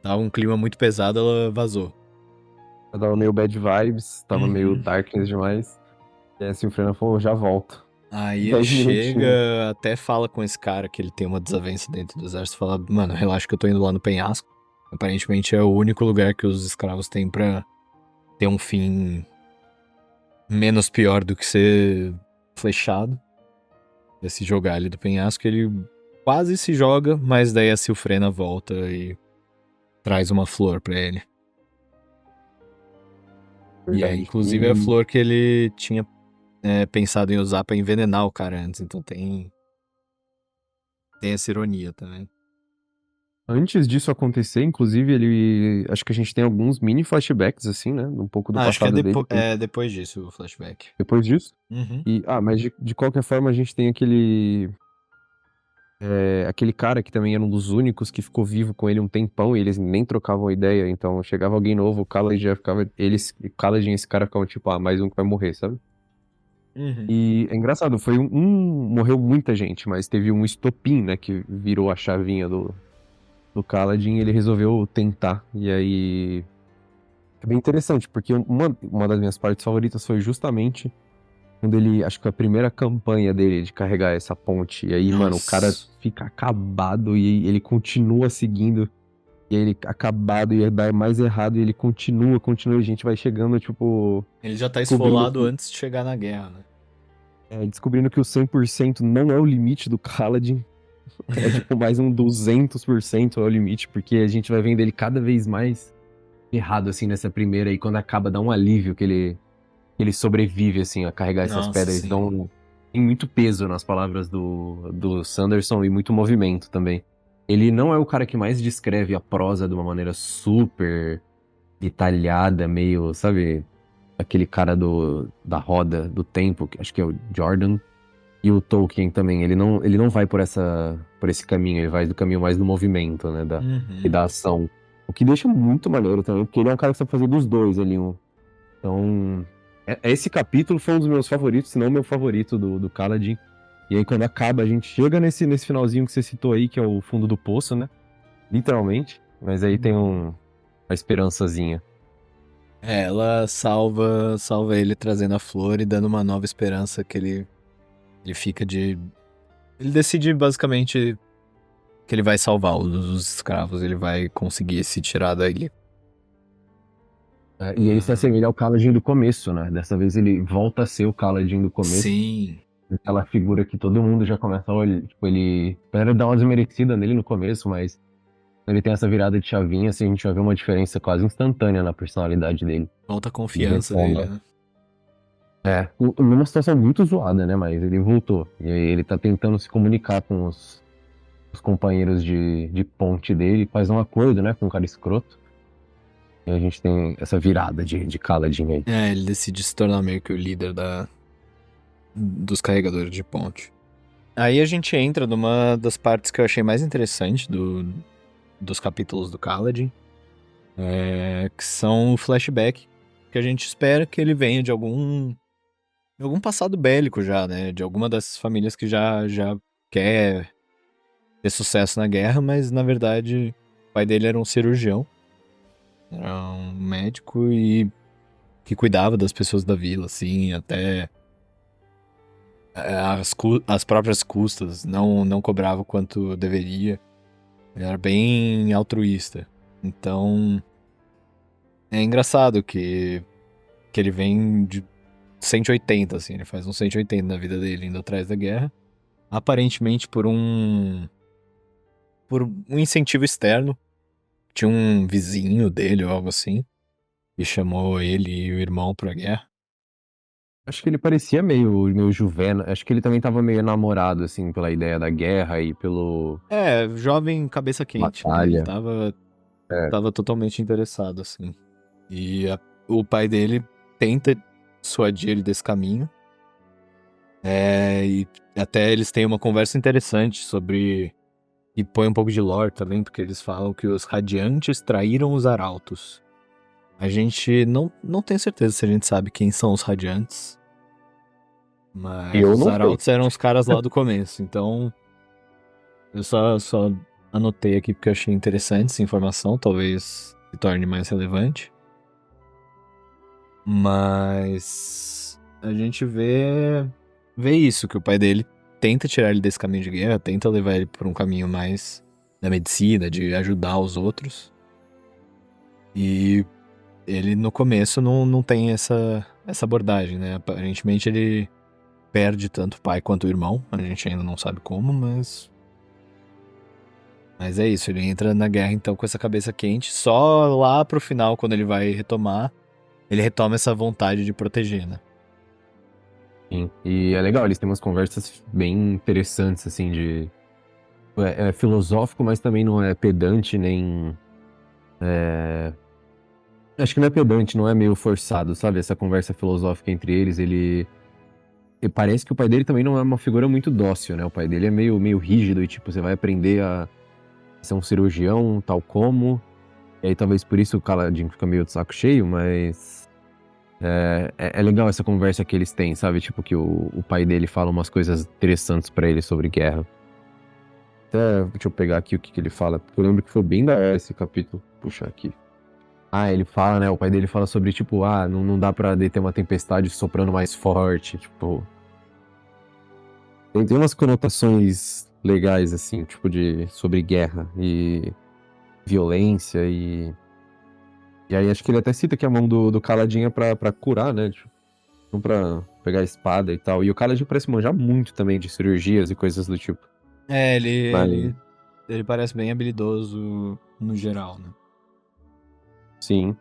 Tava um clima muito pesado, ela vazou. Eu tava meio bad vibes, tava meio Uhum. darkness demais. E assim o Fernando falou, já volto. Aí ele 10 minutinhos. chega, até fala com esse cara que ele tem uma desavença dentro do exército, fala, mano, relaxa que eu tô indo lá no penhasco. Aparentemente é o único lugar que os escravos têm pra ter um fim menos pior do que ser flechado. É se jogar ali do penhasco, ele quase se joga, mas daí a Silfrena volta e traz uma flor pra ele. E é Verdade. inclusive a flor que ele tinha pensado em usar pra envenenar o cara antes, então tem essa ironia também. Antes disso acontecer, inclusive, ele. Acho que a gente tem alguns mini flashbacks, assim, né? Um pouco do Acho que passado dele. é depois disso o flashback. Depois disso. Uhum. Mas de qualquer forma, a gente tem aquele. Aquele cara que também era um dos únicos que ficou vivo com ele um tempão e eles nem trocavam ideia. Então chegava alguém novo, o Khaled já ficava. Khaled e esse cara ficavam tipo, mais um que vai morrer, sabe? Uhum. E é engraçado, foi morreu muita gente, mas teve um estopim, né, que virou a chavinha do Kaladin e ele resolveu tentar. E aí. É bem interessante, porque uma das minhas partes favoritas foi justamente quando ele. Acho que foi a primeira campanha dele de carregar essa ponte. E aí, mano, o cara Nossa. fica acabado e ele continua seguindo. E aí ele acabado e dar mais errado e ele continua. E a gente vai chegando, tipo. Ele já tá Descobrindo esfolado que, antes de chegar na guerra, né? descobrindo que o 100% não é o limite do Kaladin. É tipo mais um 200% é o limite, porque a gente vai vendo ele cada vez mais errado, assim, nessa primeira, e quando acaba dá um alívio que ele sobrevive, assim, a carregar essas Nossa, pedras. sim. Tem muito peso nas palavras do Sanderson e muito movimento também. Ele não é o cara que mais descreve a prosa de uma maneira super detalhada, meio, sabe, aquele cara da roda do tempo, que acho que é o Jordan. E o Tolkien também, ele não vai por esse caminho, ele vai do caminho mais do movimento, né, e Uhum. da ação. O que deixa muito maneiro também, porque ele é um cara que sabe fazer dos dois ali. Então, esse capítulo foi um dos meus favoritos, se não o meu favorito do Kaladin. E aí quando acaba, a gente chega nesse finalzinho que você citou aí, que é o fundo do poço, né? Literalmente. Mas aí tem Uhum. uma esperançazinha. Ela salva ele trazendo a flor e dando uma nova esperança que ele fica de. Ele decide basicamente que ele vai salvar os escravos, ele vai conseguir se tirar da ilha. E ele se Ah, assemelha ao Kaladin do começo, né? Dessa vez ele volta a ser o Kaladin do começo. sim. Aquela figura que todo mundo já começa a olhar. Tipo, ele. A galera dá uma desmerecida nele no começo, mas ele tem essa virada de chavinha, assim, a gente vai ver uma diferença quase instantânea na personalidade dele. Volta a Ele confiança dele, retoma. né? Numa situação muito zoada, né? Mas ele voltou. E aí ele tá tentando se comunicar com os companheiros de ponte dele, faz um acordo, né? Com um cara escroto. E a gente tem essa virada de Kaladin aí. Ele decide se tornar meio que o líder dos carregadores de ponte. Aí a gente entra numa das partes que eu achei mais interessante dos capítulos do Kaladin, que são o flashback, que a gente espera que ele venha de algum passado bélico já, né? De alguma dessas famílias que já quer ter sucesso na guerra, mas na verdade o pai dele era um cirurgião, era um médico e que cuidava das pessoas da vila, assim, até as próprias custas, não cobrava o quanto deveria. Ele era bem altruísta. Então, é engraçado que ele vem de 180, assim, ele faz um 180 na vida dele, indo atrás da guerra. Aparentemente por um incentivo externo. Tinha um vizinho dele ou algo assim, que chamou ele e o irmão pra guerra. Acho que ele parecia meio Juvena. Acho que ele também tava meio enamorado, assim, pela ideia da guerra e pelo Jovem cabeça quente, né? Ele batalha. É. tava totalmente interessado, assim. E o pai dele tenta dissuadir ele desse caminho. E até eles têm uma conversa interessante sobre. E põe um pouco de lore também, porque eles falam que os radiantes traíram os arautos. A gente não tem certeza se a gente sabe quem são os radiantes. Mas Eu os não sei. arautos eram os caras lá do começo, então eu só anotei aqui porque eu achei interessante essa informação, talvez se torne mais relevante. Mas a gente vê isso, que o pai dele tenta tirar ele desse caminho de guerra, tenta levar ele por um caminho mais da medicina, de ajudar os outros. E ele no começo não tem essa abordagem, né? Aparentemente ele perde tanto o pai quanto o irmão, a gente ainda não sabe como, mas é isso, ele entra na guerra então com essa cabeça quente, só lá pro final, quando ele vai retomar, ele retoma essa vontade de proteger, né? Sim. E é legal, eles têm umas conversas bem interessantes, assim, é filosófico, mas também não é pedante, nem. Acho que não é pedante, não é meio forçado, sabe? Essa conversa filosófica entre eles, e parece que o pai dele também não é uma figura muito dócil, né? O pai dele é meio rígido e, tipo, você vai aprender a ser um cirurgião, tal como. E aí talvez por isso o Kaladin fica meio de saco cheio, mas. É legal essa conversa que eles têm, sabe? Tipo, que o pai dele fala umas coisas interessantes pra ele sobre guerra. Até, deixa eu pegar aqui o que ele fala, porque eu lembro que foi bem da hora esse capítulo. Puxa aqui. Ah, ele fala, né? O pai dele fala sobre, tipo, não dá pra deter uma tempestade soprando mais forte. Tipo, tem umas conotações legais, assim, tipo, sobre guerra e violência e aí acho que ele até cita que a mão do Kaladin é pra curar, né? Tipo, não pra pegar a espada e tal. E o Kaladin parece manjar muito também de cirurgias e coisas do tipo. É, Mas, ele parece bem habilidoso no geral, né? sim.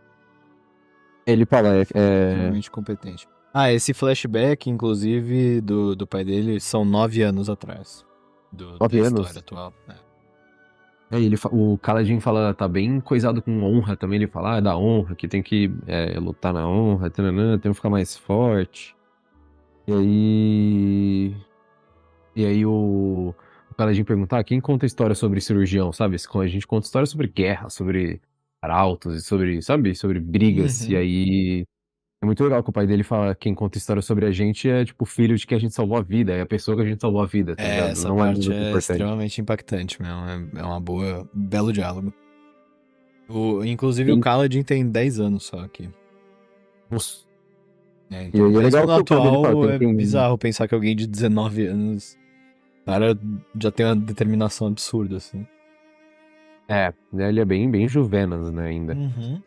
Ele fala, Extremamente competente. Ah, esse flashback, inclusive, do pai dele, são 9 anos atrás. Da 9 história anos. atual. Né? O Kaladin fala, tá bem coisado com honra também. Ele fala, é da honra, que tem que lutar na honra, tananã, tem que ficar mais forte. E aí. E aí o Kaladin pergunta, quem conta história sobre cirurgião, sabe? A gente conta história sobre guerra, sobre arautos e sobre, sabe? Sobre brigas. E Uhum. aí. É muito legal que o pai dele fala, quem conta história sobre a gente é, tipo, o filho de que a gente salvou a vida, é a pessoa que a gente salvou a vida, tá É, ligado? essa Não é parte menos é importante. extremamente impactante mesmo. É uma boa, belo diálogo. Inclusive o Sim. Kaladin tem 10 anos só aqui. Nossa. É, E então aí é mesmo legal no que o pai dele fala, atual é tem. bizarro pensar que alguém de 19 anos, o cara já tem uma determinação absurda, assim. Né, ele é bem Juvenas, né, ainda. Uhum.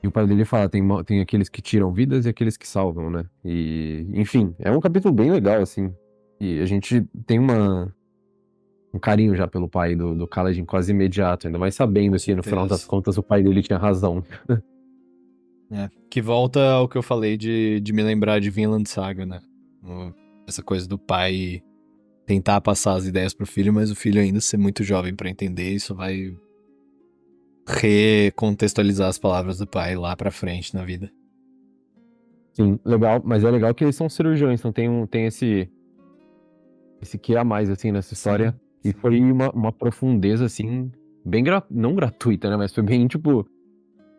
E o pai dele fala, tem aqueles que tiram vidas e aqueles que salvam, né? E, enfim, é um capítulo bem legal, assim. E a gente tem um carinho já pelo pai do Kaladin quase imediato, ainda mais Com sabendo que no final das certeza. contas o pai dele tinha razão. É, que volta ao que eu falei de me lembrar de Vinland Saga, né? Essa coisa do pai tentar passar as ideias pro filho, mas o filho ainda ser muito jovem pra entender, isso vai recontextualizar as palavras do pai lá pra frente na vida. Sim, legal, mas é legal que eles são cirurgiões, então tem esse que a mais, assim, nessa Sim, história. E sim. foi uma profundeza, assim, bem, não gratuita, né? Mas foi bem, tipo,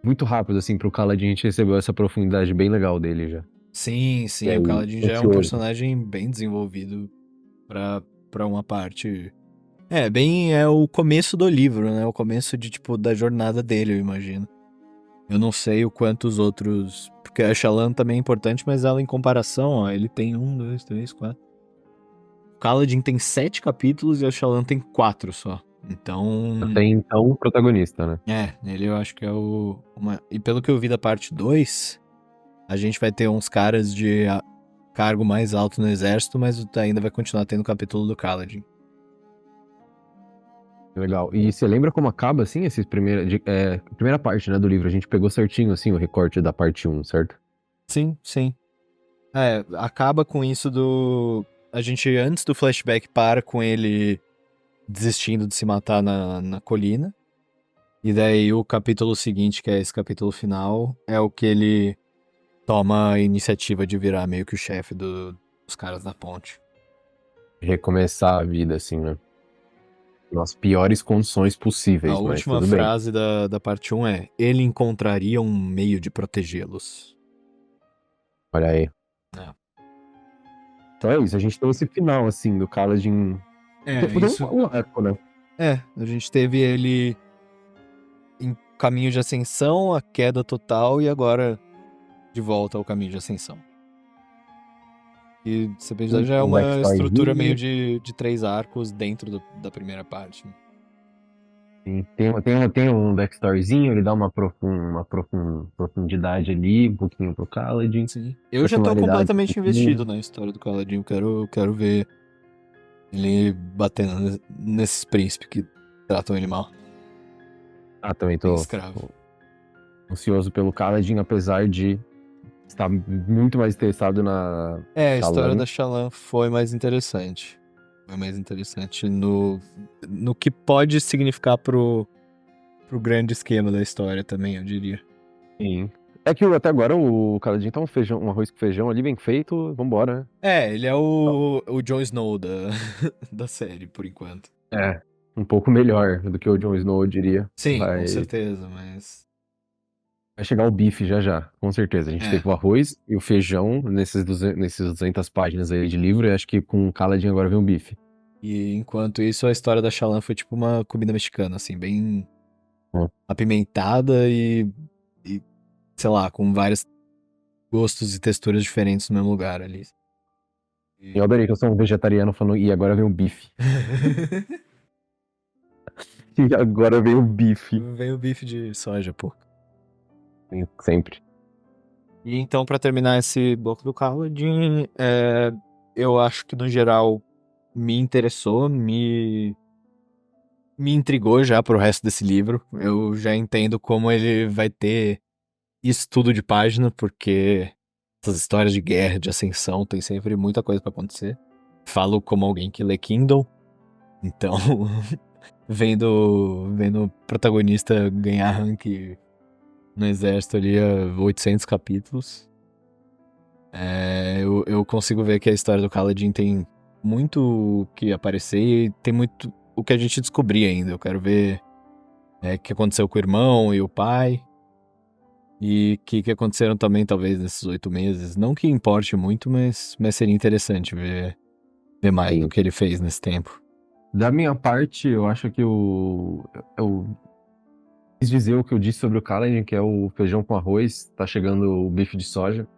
muito rápido, assim, pro Kaladin. A gente recebeu essa profundidade bem legal dele já. Sim, E sim, o aí, Kaladin já é um ansioso. personagem bem desenvolvido pra, pra uma parte. É o começo do livro, né? O começo de, tipo, da jornada dele, eu imagino. Eu não sei o quanto os outros. Porque a Shallan também é importante, mas ela, em comparação, ó, ele tem 1, 2, 3, 4. O Kaladin tem 7 capítulos e a Shallan tem 4 só. Então. Até então, o protagonista, né? Ele eu acho que é E pelo que eu vi da parte 2, a gente vai ter uns caras de cargo mais alto no exército, mas ainda vai continuar tendo o capítulo do Kaladin. Legal. E você lembra como acaba, assim, a primeira parte, né, do livro? A gente pegou certinho, assim, o recorte da parte um, certo? Sim, sim. Acaba com isso do. A gente, antes do flashback, para com ele desistindo de se matar na colina. E daí o capítulo seguinte, que é esse capítulo final, é o que ele toma a iniciativa de virar meio que o chefe dos caras da ponte. Recomeçar a vida, assim, né? Nas piores condições A possíveis, mas última tudo bem. frase da parte um é: ele encontraria um meio de protegê-los. Olha aí. É. Então é isso, a gente tem esse final, assim, do Kaladin. Tem Isso. um arco, né? A gente teve ele em caminho de ascensão, a queda total e agora de volta ao caminho de ascensão. E você pensar, já é Um uma estrutura meio backstoryzinho. de 3 arcos dentro da primeira parte. Né? Tem um backstoryzinho, ele dá profundidade ali, um pouquinho pro Kaladin, Sim. Eu já tô personalidade um completamente investido pouquinho. na história do Kaladin. Quero ver ele batendo nesses príncipes que tratam ele mal. Também Bem tô escravo. ansioso pelo Kaladin, apesar de estar muito mais interessado na A história Shallan. da Shallan foi mais interessante. é mais interessante no que pode significar pro grande esquema da história também, eu diria. Sim. É que até agora o Kaladin tá um arroz com feijão ali bem feito, vambora, né? Ele é o Jon Snow da série, por enquanto. É, um pouco melhor do que o Jon Snow, eu diria. Sim, com Vai, certeza, mas... vai chegar o bife já, com certeza. A gente teve o arroz e o feijão nesses 200 páginas aí de livro, e acho que com o Kaladin agora vem o bife. E enquanto isso, a história da Shallan foi tipo uma comida mexicana, assim, bem apimentada e, sei lá, com vários gostos e texturas diferentes no mesmo lugar ali. E eu adorei que eu sou um vegetariano falando, e agora vem o bife. E agora vem o bife. Vem o bife de soja, pô. Sempre. E então, pra terminar esse bloco do Kaladin, eu acho que no geral me interessou, me intrigou já pro resto desse livro. Eu já entendo como ele vai ter estudo de página, porque essas histórias de guerra, de ascensão, tem sempre muita coisa pra acontecer. Falo como alguém que lê Kindle, então vendo o protagonista ganhar rank no exército ali a 800 capítulos, eu consigo ver que a história do Kaladin tem muito que aparecer e tem muito o que a gente descobrir ainda. Eu quero ver o que aconteceu com o irmão e o pai. E o que aconteceram também, talvez, nesses 8 meses. Não que importe muito, mas seria interessante ver mais o que ele fez nesse tempo. Da minha parte, eu acho que eu quis dizer o que eu disse sobre o Kaladin, que é o feijão com arroz, tá chegando o bife de soja.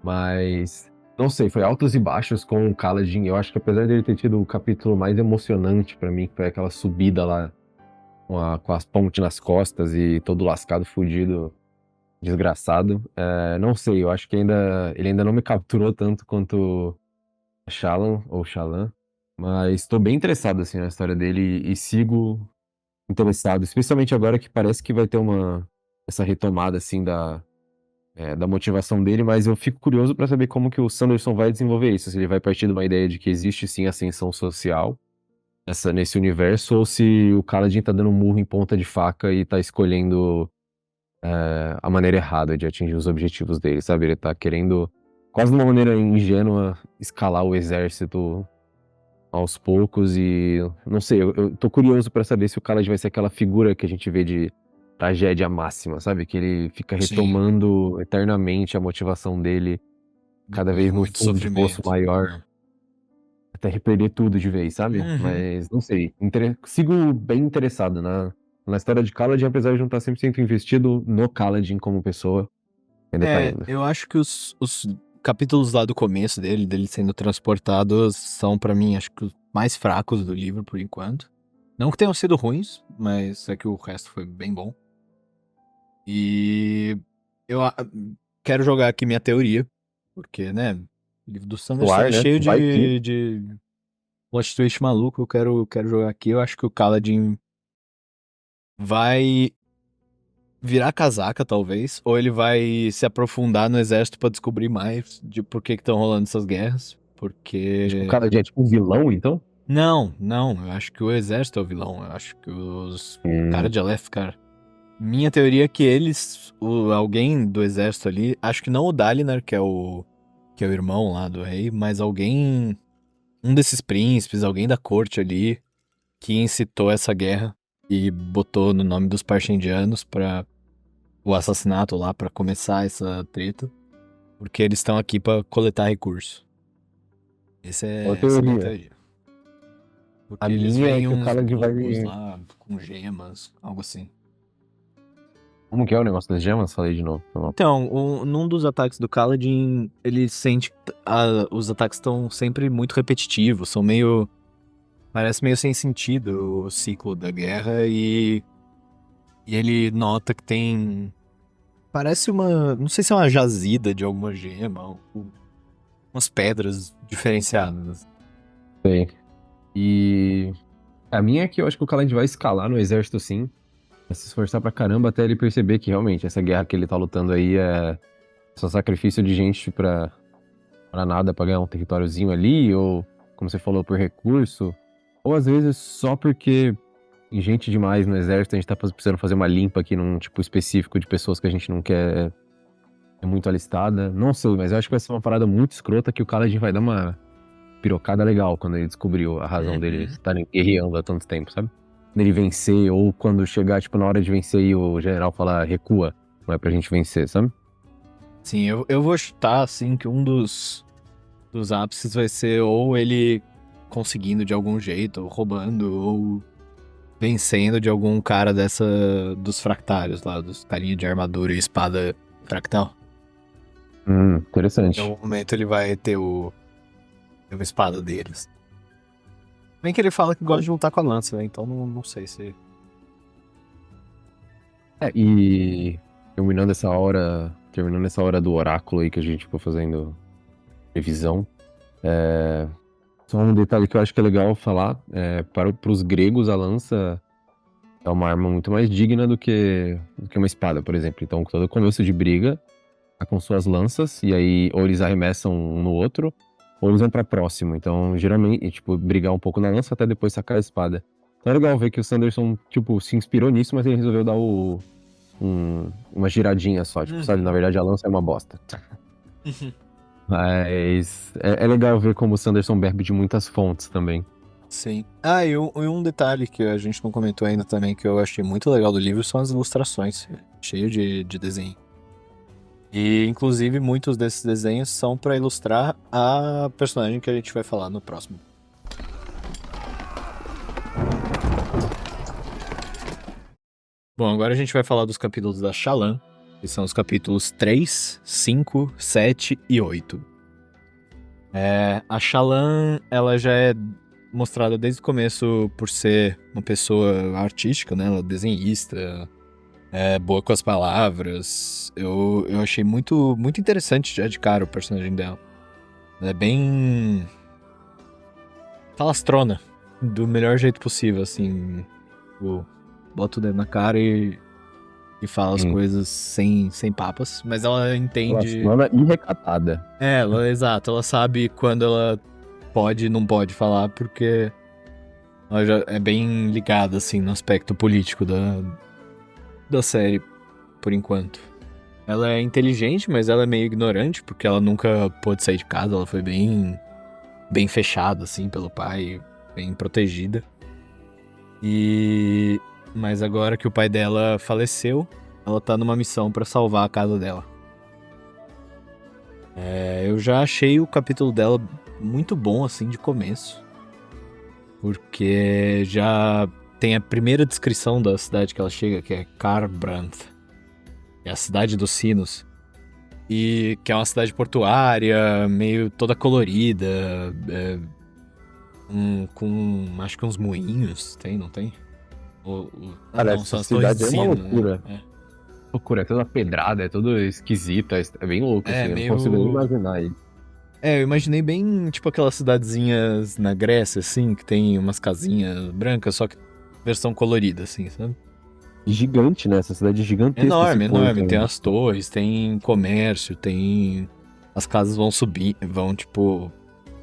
Mas, não sei, foi altos e baixos com o Kaladin. Eu acho que apesar dele ter tido o capítulo mais emocionante pra mim, que foi aquela subida lá com as pontes nas costas e todo lascado, fudido, desgraçado. Não sei, eu acho que ele ainda não me capturou tanto quanto a Shallan ou Shallan. Mas estou bem interessado assim, na história dele e sigo interessado, especialmente agora que parece que vai ter essa retomada assim da motivação dele, mas eu fico curioso para saber como que o Sanderson vai desenvolver isso, se ele vai partir de uma ideia de que existe sim ascensão social nesse universo, ou se o Kaladin tá dando um murro em ponta de faca e tá escolhendo a maneira errada de atingir os objetivos dele, sabe? Ele tá querendo, quase de uma maneira ingênua, escalar o exército aos poucos e, não sei, eu tô curioso pra saber se o Kaladin vai ser aquela figura que a gente vê de tragédia máxima, sabe? Que ele fica retomando eternamente a motivação dele, cada vez num muito fundo de poço maior, até ele perder tudo de vez, sabe? Mas, não sei, sigo bem interessado na história de Kaladin, apesar de não estar 100% investido no Kaladin como pessoa. Ainda tá indo. Eu acho que os capítulos lá do começo dele sendo transportado, são pra mim, acho que os mais fracos do livro, por enquanto. Não que tenham sido ruins, mas é que o resto foi bem bom. E eu quero jogar aqui minha teoria, porque, né, o livro do Sanderson é cheio de plot twist maluco, eu quero jogar aqui. Eu acho que o Kaladin vai virar casaca, talvez, ou ele vai se aprofundar no exército pra descobrir mais de por que estão rolando essas guerras, porque... O Kaladin é tipo um vilão, então? Não, eu acho que o exército é o vilão, eu acho que os caras de Aleph, cara... Minha teoria é que alguém do exército ali, acho que não o Dalinar, que é o irmão lá do rei, mas alguém, um desses príncipes, alguém da corte ali, que incitou essa guerra e botou no nome dos Parshendianos pra o assassinato lá, pra começar essa treta, porque eles estão aqui pra coletar recurso. Essa é a minha teoria. Porque A eles minha é veem que o uns Kaladin vai... globos lá com gemas, algo assim. Como que é o negócio das gemas? Falei de novo. Então, num dos ataques do Kaladin, ele sente que os ataques estão sempre muito repetitivos, são meio... Parece meio sem sentido o ciclo da guerra e ele nota que tem... Parece não sei se é uma jazida de alguma gema, umas pedras diferenciadas. Sei. E a minha é que eu acho que o Kaladin vai escalar no exército sim, vai se esforçar pra caramba até ele perceber que realmente essa guerra que ele tá lutando aí é só sacrifício de gente pra nada, pra ganhar um territóriozinho ali, ou como você falou, por recurso, ou às vezes só porque tem gente demais no exército, a gente tá precisando fazer uma limpa aqui num tipo específico de pessoas que a gente não quer é muito alistada. Não sei, mas eu acho que vai ser uma parada muito escrota que o Kaladin vai dar uma pirocada legal quando ele descobriu a razão dele Uhum. estarem guerreando há tanto tempo, sabe? Quando ele vencer, ou quando chegar, tipo, na hora de vencer e o general falar recua, não é pra gente vencer, sabe? Sim, eu vou chutar, assim, que um dos ápices vai ser ou ele conseguindo de algum jeito, ou roubando, ou vencendo de algum cara dos fractários lá, dos carinha de armadura e espada fractal. Em Interessante. algum momento ele vai ter uma espada deles. Bem que ele fala que gosta de lutar com a lança, né? Então não sei se... E terminando essa hora do oráculo aí que a gente ficou fazendo revisão, só um detalhe que eu acho que é legal falar, para os gregos a lança é uma arma muito mais digna do que uma espada, por exemplo. Então, todo começo de briga tá com suas lanças, e aí ou eles arremessam um no outro, ou eles vão pra próximo. Então, geralmente, tipo, brigar um pouco na lança até depois sacar a espada. Então é legal ver que o Sanderson, tipo, se inspirou nisso, mas ele resolveu dar uma giradinha só, tipo, sabe? Na verdade, a lança é uma bosta. Mas é legal ver como o Sanderson bebe de muitas fontes também. Sim. E um detalhe que a gente não comentou ainda também, que eu achei muito legal do livro, são as ilustrações. Cheio de desenho. E, inclusive, muitos desses desenhos são pra ilustrar a personagem que a gente vai falar no próximo. Bom, agora a gente vai falar dos capítulos da Shallan, que são os capítulos 3, 5, 7 e 8. A Shallan, ela já é mostrada desde o começo por ser uma pessoa artística, né? Ela é desenhista, boa com as palavras. Eu achei muito, muito interessante já de cara o personagem dela. Ela é bem falastrona, do melhor jeito possível, assim. Tipo, bota o dedo na cara e fala as coisas sem papas, mas ela entende... Ela e recatada. Exato, ela sabe quando ela pode e não pode falar, porque ela já é bem ligada, assim, no aspecto político da série, por enquanto. Ela é inteligente, mas ela é meio ignorante, porque ela nunca pôde sair de casa, ela foi bem fechada, assim, pelo pai, bem protegida. Mas agora que o pai dela faleceu, ela tá numa missão pra salvar a casa dela. Eu já achei o capítulo dela muito bom, assim, de começo. Porque já tem a primeira descrição da cidade que ela chega, que é Kharbranth. É a cidade dos sinos. E que é uma cidade portuária, meio toda colorida, com acho que uns moinhos, não tem? Cara, Não, são essa as torres de cidade é uma sino, loucura. né? Loucura, é toda pedrada, é tudo esquisito, é bem louco, assim, eu Meio... não consigo nem imaginar aí. Eu imaginei bem, tipo, aquelas cidadezinhas na Grécia, assim, que tem umas casinhas brancas, só que versão colorida, assim, sabe? Gigante, né? Essa cidade é gigantesca, esse Enorme, porto, enorme. Tem né? as torres, tem comércio, tem... As casas vão subir, vão, tipo,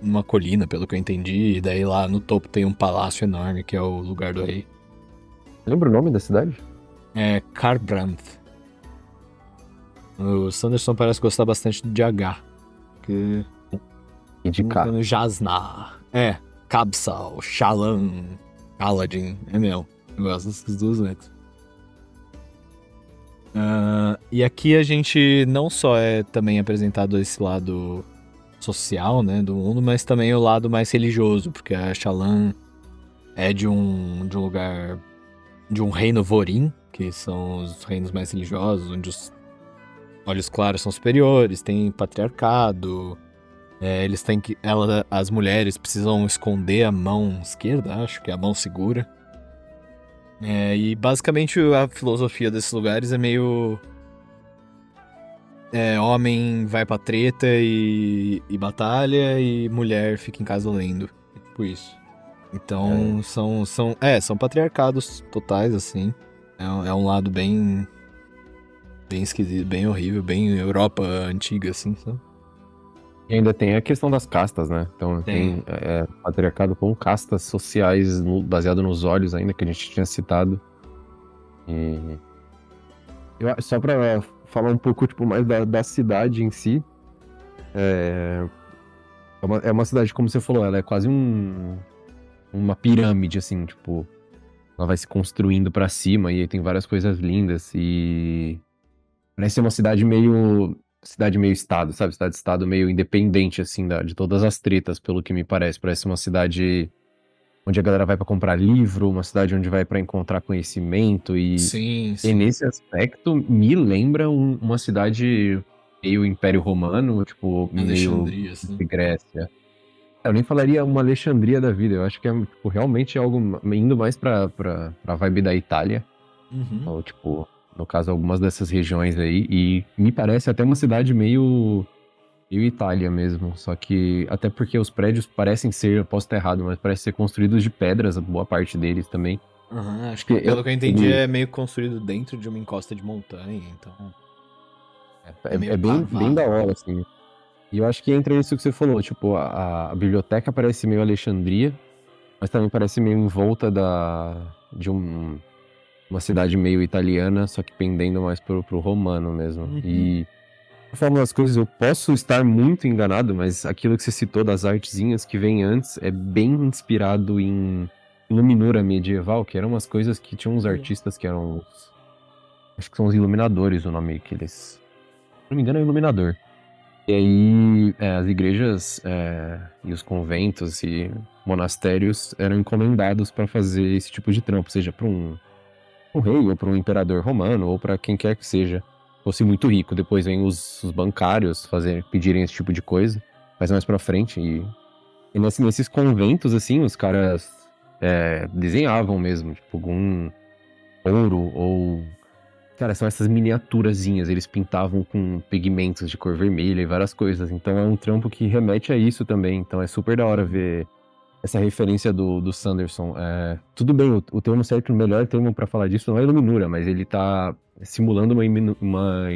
numa colina, pelo que eu entendi, e daí lá no topo tem um palácio enorme, que é o lugar do rei. Lembra o nome da cidade? É Kharbranth. O Sanderson parece gostar bastante de H. Que... E de cá. No Jasna. Kabsal, Shallan, Kaladin. É meu. Eu gosto dessas duas letras. E aqui a gente não só é também apresentado esse lado social, né, do mundo, mas também o lado mais religioso, porque a Shallan é de um lugar, de um reino Vorin, que são os reinos mais religiosos, onde os olhos claros são superiores, tem patriarcado, eles têm que, as mulheres precisam esconder a mão esquerda, acho que é a mão segura. E basicamente a filosofia desses lugares é meio... homem vai pra treta e batalha, e mulher fica em casa lendo. Tipo isso. Então são patriarcados totais, assim. É um lado bem esquisito, bem horrível, bem Europa antiga, assim, sabe? E ainda tem a questão das castas, né? Então Tem. tem patriarcado com castas sociais baseado nos olhos ainda, que a gente tinha citado. E só pra falar um pouco tipo, mais da cidade em si, é uma cidade, como você falou, ela é quase uma pirâmide, assim, tipo, ela vai se construindo pra cima e aí tem várias coisas lindas e parece ser uma cidade meio estado, sabe? Cidade-estado meio independente, assim, de todas as tretas, pelo que me parece. Parece uma cidade onde a galera vai pra comprar livro, uma cidade onde vai pra encontrar conhecimento Sim, e sim. nesse aspecto me lembra uma cidade meio Império Romano, tipo, meio Alexandria, assim. de Grécia. Eu nem falaria uma Alexandria da vida, eu acho que é tipo, realmente algo indo mais pra vibe da Itália, Uhum. ou tipo, no caso, algumas dessas regiões aí, e me parece até uma cidade meio Itália mesmo, só que até porque os prédios parecem ser, eu posso estar errado, mas parecem ser construídos de pedras, a boa parte deles também. Aham, acho que Porque pelo que eu entendi é meio construído dentro de uma encosta de montanha, então é meio é bem da cavado, né? hora, assim. E eu acho que entra nisso que você falou, tipo, a biblioteca parece meio Alexandria, mas também parece meio em volta de uma cidade meio italiana, só que pendendo mais pro romano mesmo. Uhum. E, pra falar umas coisas, eu posso estar muito enganado, mas aquilo que você citou das artezinhas que vem antes é bem inspirado em Iluminura medieval, que eram umas coisas que tinham uns Olha. artistas que eram acho que são os iluminadores o nome que eles. Se não me engano, é iluminador. E aí, as igrejas e os conventos e monastérios eram encomendados para fazer esse tipo de trampo, seja para um rei ou para um imperador romano ou para quem quer que seja, fosse muito rico. Depois vem os bancários pedirem esse tipo de coisa, mas mais para frente. E nesses conventos, assim, os caras desenhavam mesmo, tipo, algum ouro ou cara, são essas miniaturazinhas, eles pintavam com pigmentos de cor vermelha e várias coisas. Então é um trampo que remete a isso também. Então é super da hora ver essa referência do Sanderson. Tudo bem, o termo certo, o melhor termo pra falar disso não é iluminura, mas ele tá simulando uma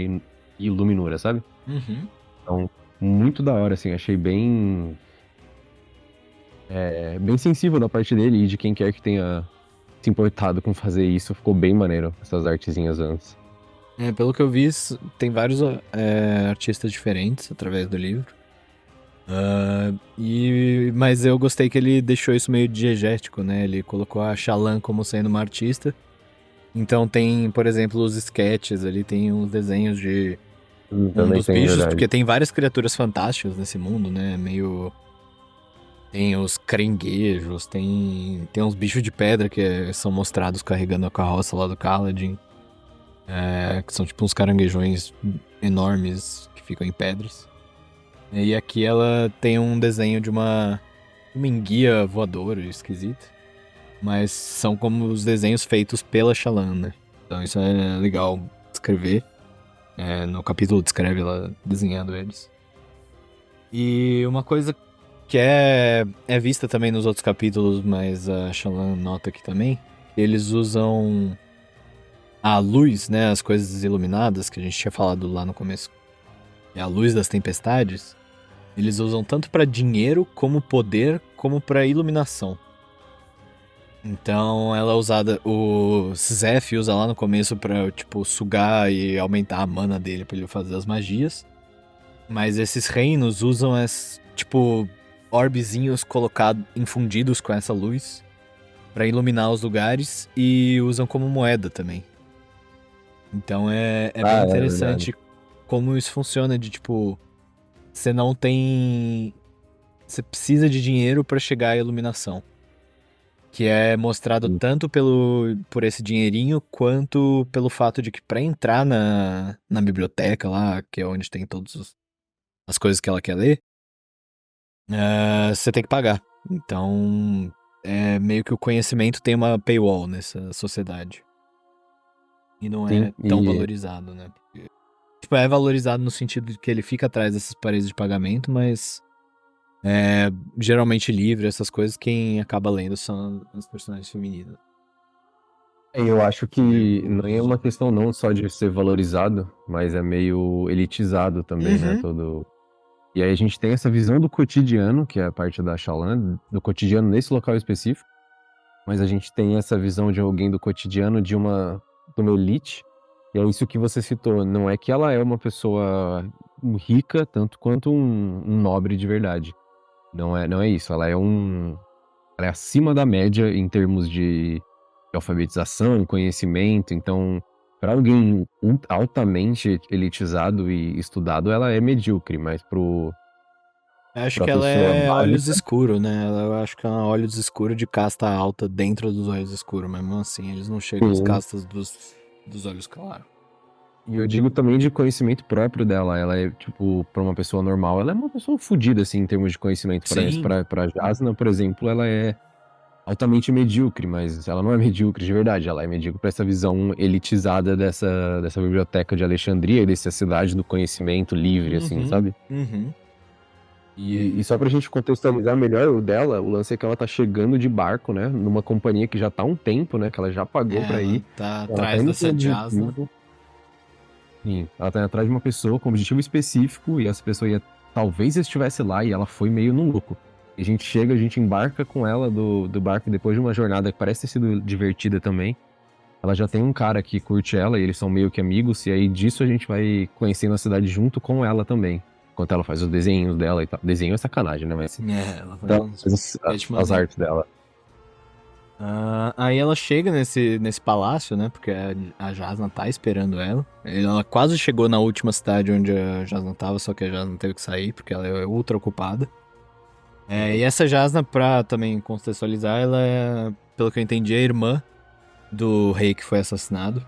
iluminura, sabe? Uhum. Então, muito da hora, assim, achei bem sensível da parte dele e de quem quer que tenha se importado com fazer isso. Ficou bem maneiro, essas artezinhas antes. É, pelo que eu vi, tem vários artistas diferentes através do livro. Mas eu gostei que ele deixou isso meio diegético, né? Ele colocou a Shallan como sendo uma artista. Então tem, por exemplo, os sketches ali, tem uns desenhos de um Também dos tem, bichos, verdade. porque tem várias criaturas fantásticas nesse mundo, né? Meio. Tem os caranguejos, tem uns bichos de pedra que são mostrados carregando a carroça lá do Kaladin. Que são tipo uns caranguejões enormes que ficam em pedras. E aqui ela tem um desenho de uma enguia voadora esquisita. Mas são como os desenhos feitos pela Shallan, né? Então isso é legal escrever. No capítulo descreve ela desenhando eles. E uma coisa que é vista também nos outros capítulos, mas a Shallan nota aqui também, eles usam a luz, né, as coisas iluminadas que a gente tinha falado lá no começo, é a luz das tempestades. Eles usam tanto pra dinheiro, como poder, como pra iluminação. Então ela é usada, o Zeph usa lá no começo pra, tipo, sugar e aumentar a mana dele pra ele fazer as magias. Mas esses reinos usam tipo, orbezinhos colocados, infundidos com essa luz pra iluminar os lugares e usam como moeda também. Então é bem Ah, é verdade. interessante como isso funciona de, tipo, você não tem... Você precisa de dinheiro pra chegar à iluminação. Que é mostrado Sim. tanto por esse dinheirinho, quanto pelo fato de que pra entrar na biblioteca lá, que é onde tem todas as coisas que ela quer ler, você tem que pagar. Então, é meio que o conhecimento tem uma paywall nessa sociedade. E não Sim, é tão valorizado, né? Porque, tipo, é valorizado no sentido de que ele fica atrás dessas paredes de pagamento, mas geralmente livre, essas coisas, quem acaba lendo são as personagens femininas. eu acho que não é uma questão não só de ser valorizado, mas é meio elitizado também, né? Uhum. E aí a gente tem essa visão do cotidiano, que é a parte da Shallan, do cotidiano nesse local específico, mas a gente tem essa visão de alguém do cotidiano de uma elite, e é isso que você citou, não é que ela é uma pessoa rica tanto quanto um nobre de verdade. Não é isso, ela é acima da média em termos de alfabetização, conhecimento, então para alguém altamente elitizado e estudado, ela é medíocre, mas Eu acho pra que ela pessoa é olhos básica. escuros, né? Eu acho que ela é olhos escuros de casta alta dentro dos olhos escuros, mas mesmo assim eles não chegam às Sim. castas dos olhos claros. E eu digo também de conhecimento próprio dela. Ela é, tipo, pra uma pessoa normal, ela é uma pessoa fodida, assim, em termos de conhecimento. Pra isso, Sim. pra Jasna, por exemplo, ela é altamente medíocre, mas ela não é medíocre de verdade. Ela é medíocre pra essa visão elitizada dessa biblioteca de Alexandria e dessa cidade do conhecimento livre, assim, Uhum, sabe? uhum. E só pra gente contextualizar melhor o dela, o lance é que ela tá chegando de barco, né? Numa companhia que já tá há um tempo, né? Que ela já pagou pra Ela ir. tá Ela tá atrás indo com um dessa Jasna. objetivo. Sim, ela tá atrás de uma pessoa com um objetivo específico e essa pessoa talvez estivesse lá e ela foi meio no louco. E a gente chega, a gente embarca com ela do barco depois de uma jornada que parece ter sido divertida também. Ela já tem um cara que curte ela e eles são meio que amigos, e aí disso a gente vai conhecendo a cidade junto com ela também. Enquanto ela faz os desenhos dela e tal. Desenho é sacanagem, né? Mas Ela faz então, uns faz sketch as maneiro. artes dela. Aí ela chega nesse palácio, né? Porque a Jasna tá esperando ela. Ela quase chegou na última cidade onde a Jasna tava, só que a Jasna teve que sair, porque ela é ultra ocupada. E essa Jasna, pra também contextualizar, ela é, pelo que eu entendi, a irmã do rei que foi assassinado.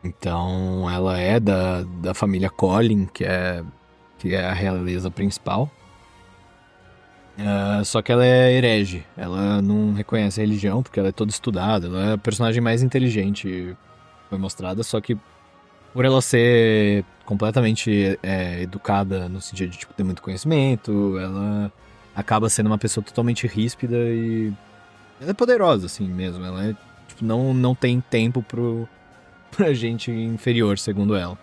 Então ela é da família Collin, que é a realeza principal. Só que ela é herege. Ela não reconhece a religião, porque ela é toda estudada. Ela é a personagem mais inteligente que foi mostrada, só que por ela ser completamente educada no sentido de tipo, ter muito conhecimento, ela acaba sendo uma pessoa totalmente ríspida e ela é poderosa, assim mesmo. Ela é, tipo, não tem tempo pra gente inferior, segundo ela.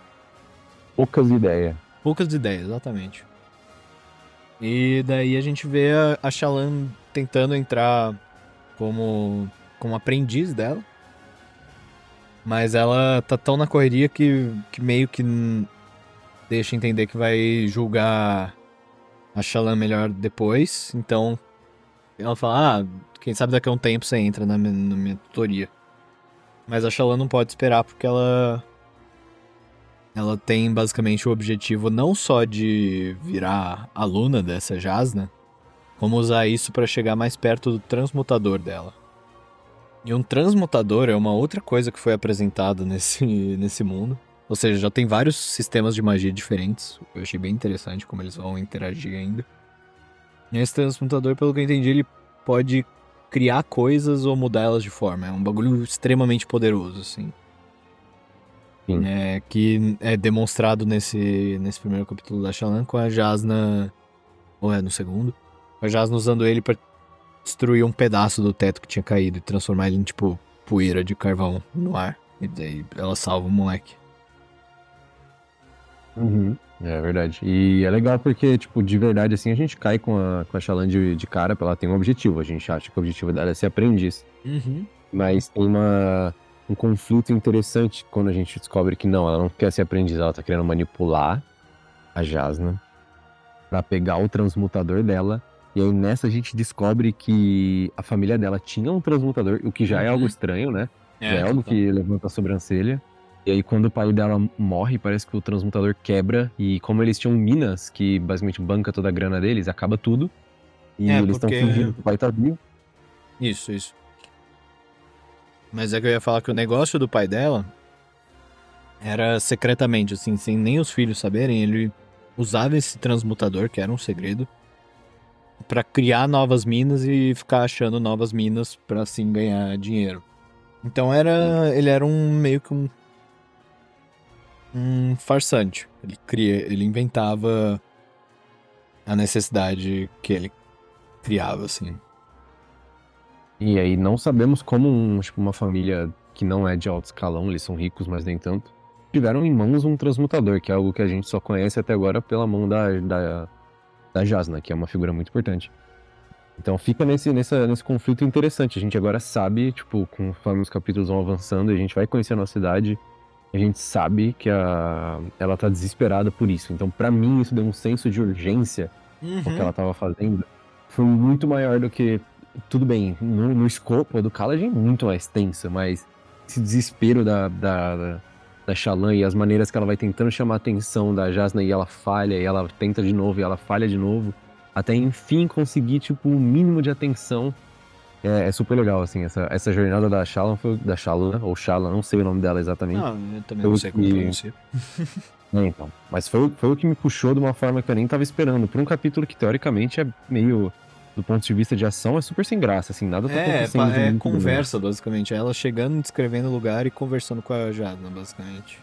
Poucas ideias. Poucas ideias, exatamente. E daí a gente vê a Shallan tentando entrar como aprendiz dela. Mas ela tá tão na correria que meio que deixa entender que vai julgar a Shallan melhor depois. Então ela fala, quem sabe daqui a um tempo você entra na minha tutoria. Mas a Shallan não pode esperar porque ela tem basicamente o objetivo não só de virar aluna dessa Jasna, como usar isso pra chegar mais perto do transmutador dela. E um transmutador é uma outra coisa que foi apresentada nesse mundo. Ou seja, já tem vários sistemas de magia diferentes. Eu achei bem interessante como eles vão interagir ainda. E esse transmutador, pelo que eu entendi, ele pode criar coisas ou mudar elas de forma. É um bagulho extremamente poderoso, assim. Sim. Que é demonstrado nesse primeiro capítulo da Shallan com a Jasna. Ou é no segundo? A Jasna usando ele pra destruir um pedaço do teto que tinha caído e transformar ele em, tipo, poeira de carvão no ar. E daí ela salva o moleque. Uhum. É verdade. E é legal porque, tipo, de verdade, assim, a gente cai com a Shallan de cara, ela tem um objetivo. A gente acha que o objetivo dela é ser aprendiz. Uhum. Mas tem um conflito interessante quando a gente descobre que não, ela não quer ser aprendiz, ela tá querendo manipular a Jasna pra pegar o transmutador dela. E aí nessa a gente descobre que a família dela tinha um transmutador, o que já é algo estranho, né? Já é algo Total. que levanta a sobrancelha. E aí quando o pai dela morre, parece que o transmutador quebra. E como eles tinham minas, que basicamente banca toda a grana deles, acaba tudo. E eles estão Porque. fingindo que o pai tá vivo. Isso. Mas é que eu ia falar que o negócio do pai dela era secretamente, assim, sem nem os filhos saberem, ele usava esse transmutador, que era um segredo, pra criar novas minas e ficar achando novas minas pra assim ganhar dinheiro. Então ele era meio que um farsante. Ele inventava a necessidade que ele criava, assim. E aí não sabemos como tipo, uma família que não é de alto escalão, eles são ricos, mas nem tanto, tiveram em mãos um transmutador, que é algo que a gente só conhece até agora pela mão da Jasna, que é uma figura muito importante. Então fica nesse conflito interessante. A gente agora sabe, tipo, conforme os capítulos vão avançando, a gente vai conhecer a nossa cidade, a gente sabe que ela tá desesperada por isso. Então, pra mim, isso deu um senso de urgência o que ela tava fazendo. Foi muito maior do que. Tudo bem, no escopo, a do Kaladin é muito mais tensa, mas esse desespero da Shallan e as maneiras que ela vai tentando chamar a atenção da Jasna e ela falha, e ela tenta de novo e ela falha de novo, até enfim conseguir, tipo, um mínimo de atenção. É super legal, assim, essa jornada da Shallan, da Shallan, ou Shallan, não sei o nome dela exatamente. Não, eu também Foi não o sei como que. pronunciar. Então. Mas foi o que me puxou de uma forma que eu nem tava esperando. Por um capítulo que, teoricamente, é meio. Do ponto de vista de ação, é super sem graça, assim, nada tá acontecendo de É muito grande. conversa, basicamente. É ela chegando, descrevendo o lugar e conversando com a Jasna, basicamente.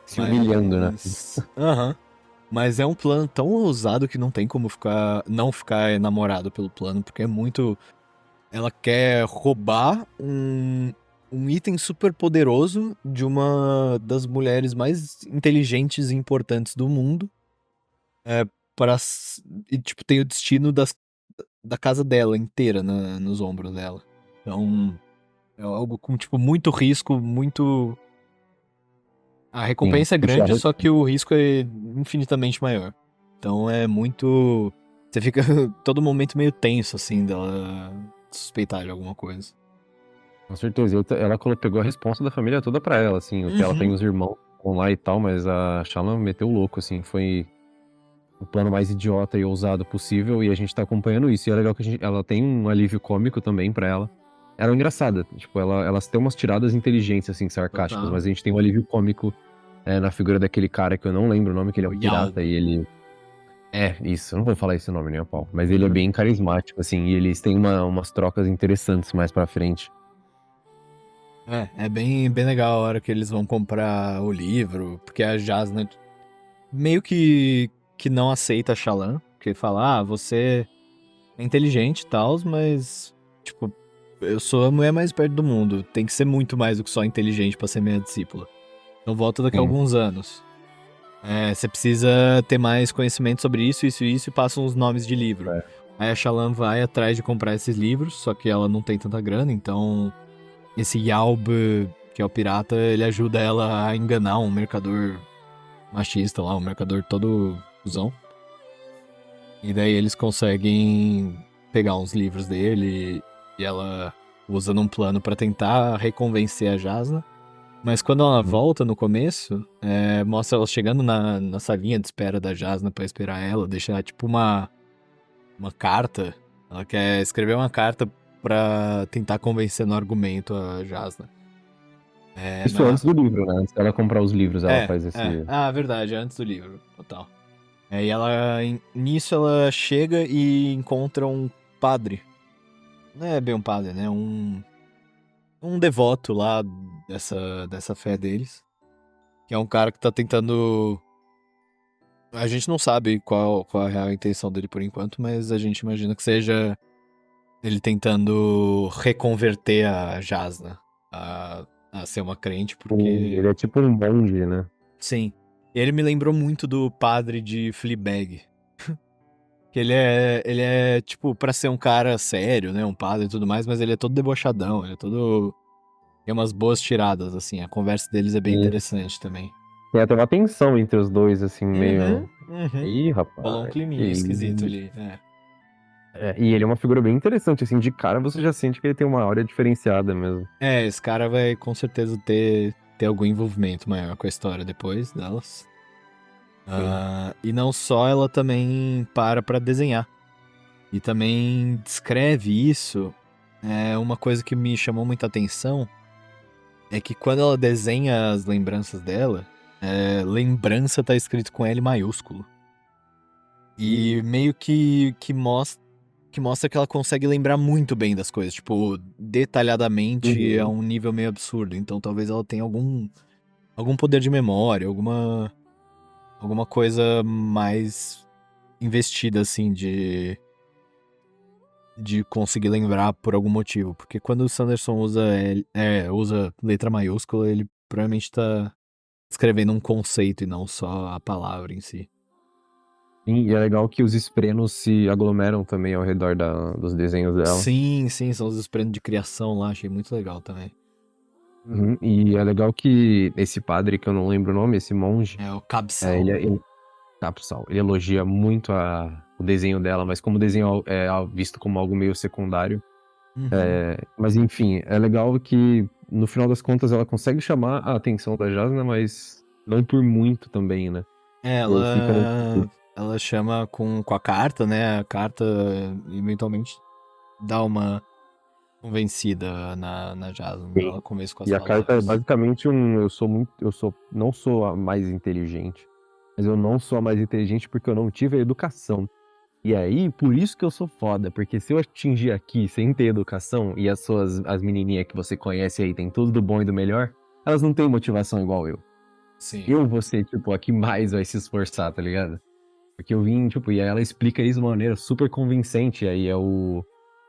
Se humilhando, né? Aham. Mas é um plano tão ousado que não tem como não ficar enamorado pelo plano, porque é muito. Ela quer roubar um item super poderoso de uma das mulheres mais inteligentes e importantes do mundo. É, e, tipo, tem o destino da casa dela inteira nos ombros dela. Então, é algo com, tipo, muito risco, muito. A Sim. recompensa é grande, só que o risco é infinitamente maior. Então é muito. Você fica todo momento meio tenso, assim, dela suspeitar de alguma coisa. Com certeza. Ela pegou a responsa da família toda pra ela, assim. O que ela tem os irmãos que vão lá e tal, mas a Shallan meteu o louco, assim. Foi o plano mais idiota e ousado possível, e a gente tá acompanhando isso. E é legal que ela tem um alívio cômico também pra ela. Ela é engraçada, tipo, elas têm umas tiradas inteligentes, assim, sarcásticas, Total. mas a gente tem um alívio cômico na figura daquele cara que eu não lembro o nome, que ele é um pirata, e ele. É, isso, eu não vou falar esse nome nem a pau, mas ele é bem carismático, assim, e eles têm umas trocas interessantes mais pra frente. É bem legal a hora que eles vão comprar o livro, porque a Jasna meio que não aceita a Shallan, porque fala, você é inteligente e tal, mas, tipo, eu sou a mulher mais perto do mundo, tem que ser muito mais do que só inteligente pra ser minha discípula. Então volta daqui a Sim. alguns anos. Você precisa ter mais conhecimento sobre isso, isso e isso, e passa uns nomes de livro. É. Aí a Shallan vai atrás de comprar esses livros, só que ela não tem tanta grana, então esse Yalb, que é o pirata, ele ajuda ela a enganar um mercador machista lá, um mercador todo cuzão. E daí eles conseguem pegar uns livros dele e ela usa num plano pra tentar reconvencer a Jasna. Mas quando ela volta no começo, mostra ela chegando na salinha de espera da Jasna pra esperar ela, deixar tipo uma carta. Ela quer escrever uma carta pra tentar convencer no argumento a Jasna. Isso antes do livro, né? Antes dela comprar os livros, ela faz esse. Ah, verdade, antes do livro, total. E nisso ela chega e encontra um padre. Não é bem um padre, né? Um devoto lá dessa fé deles. Que é um cara que tá tentando. A gente não sabe qual a real intenção dele por enquanto, mas a gente imagina que seja ele tentando reconverter a Jasna a ser uma crente, porque. Ele é tipo um monge, né? Sim. Ele me lembrou muito do padre de Fleabag. Que ele é, tipo, pra ser um cara sério, né? Um padre e tudo mais, mas ele é todo debochadão, ele é todo. Tem umas boas tiradas, assim. A conversa deles é bem interessante também. Tem até uma tensão entre os dois, assim, meio. Uhum. Ih, Rolou um rapaz. climinha esquisito ali. E ele é uma figura bem interessante, assim, de cara você já sente que ele tem uma aura diferenciada mesmo. Esse cara vai com certeza ter algum envolvimento maior com a história depois delas. E não só, ela também pra desenhar. E também descreve isso. Uma coisa que me chamou muita atenção é que quando ela desenha as lembranças dela, lembrança tá escrito com L maiúsculo. E meio que mostra que ela consegue lembrar muito bem das coisas, tipo, detalhadamente a um nível meio absurdo. Então talvez ela tenha algum poder de memória, alguma coisa mais investida, assim, de conseguir lembrar por algum motivo. Porque quando o Sanderson usa letra maiúscula, ele provavelmente tá escrevendo um conceito e não só a palavra em si. Sim, e é legal que os esprenos se aglomeram também ao redor dos desenhos dela. Sim, sim, são os espelhos de criação lá, achei muito legal também. Uhum. E é legal que esse padre, que eu não lembro o nome, esse monge, É o ele, Cabsal. tá, pessoal, ele elogia muito o desenho dela, mas como o desenho é visto como algo meio secundário. Uhum. Mas enfim, é legal que no final das contas ela consegue chamar a atenção da Jasna, mas não por muito também, né? Tipo, fica Ela chama com a carta, né? A carta eventualmente dá uma convencida na Jasmine. Sim. Ela começa com as E a carta é palavras. basicamente não sou a mais inteligente, mas eu não sou a mais inteligente porque eu não tive a educação. E aí, por isso que eu sou foda, porque se eu atingir aqui sem ter educação e as menininhas que você conhece aí tem tudo do bom e do melhor, elas não têm motivação igual eu. Sim. Eu vou ser, tipo, a que mais vai se esforçar, tá ligado? Porque eu vim, tipo, e aí ela explica isso de uma maneira super convincente, aí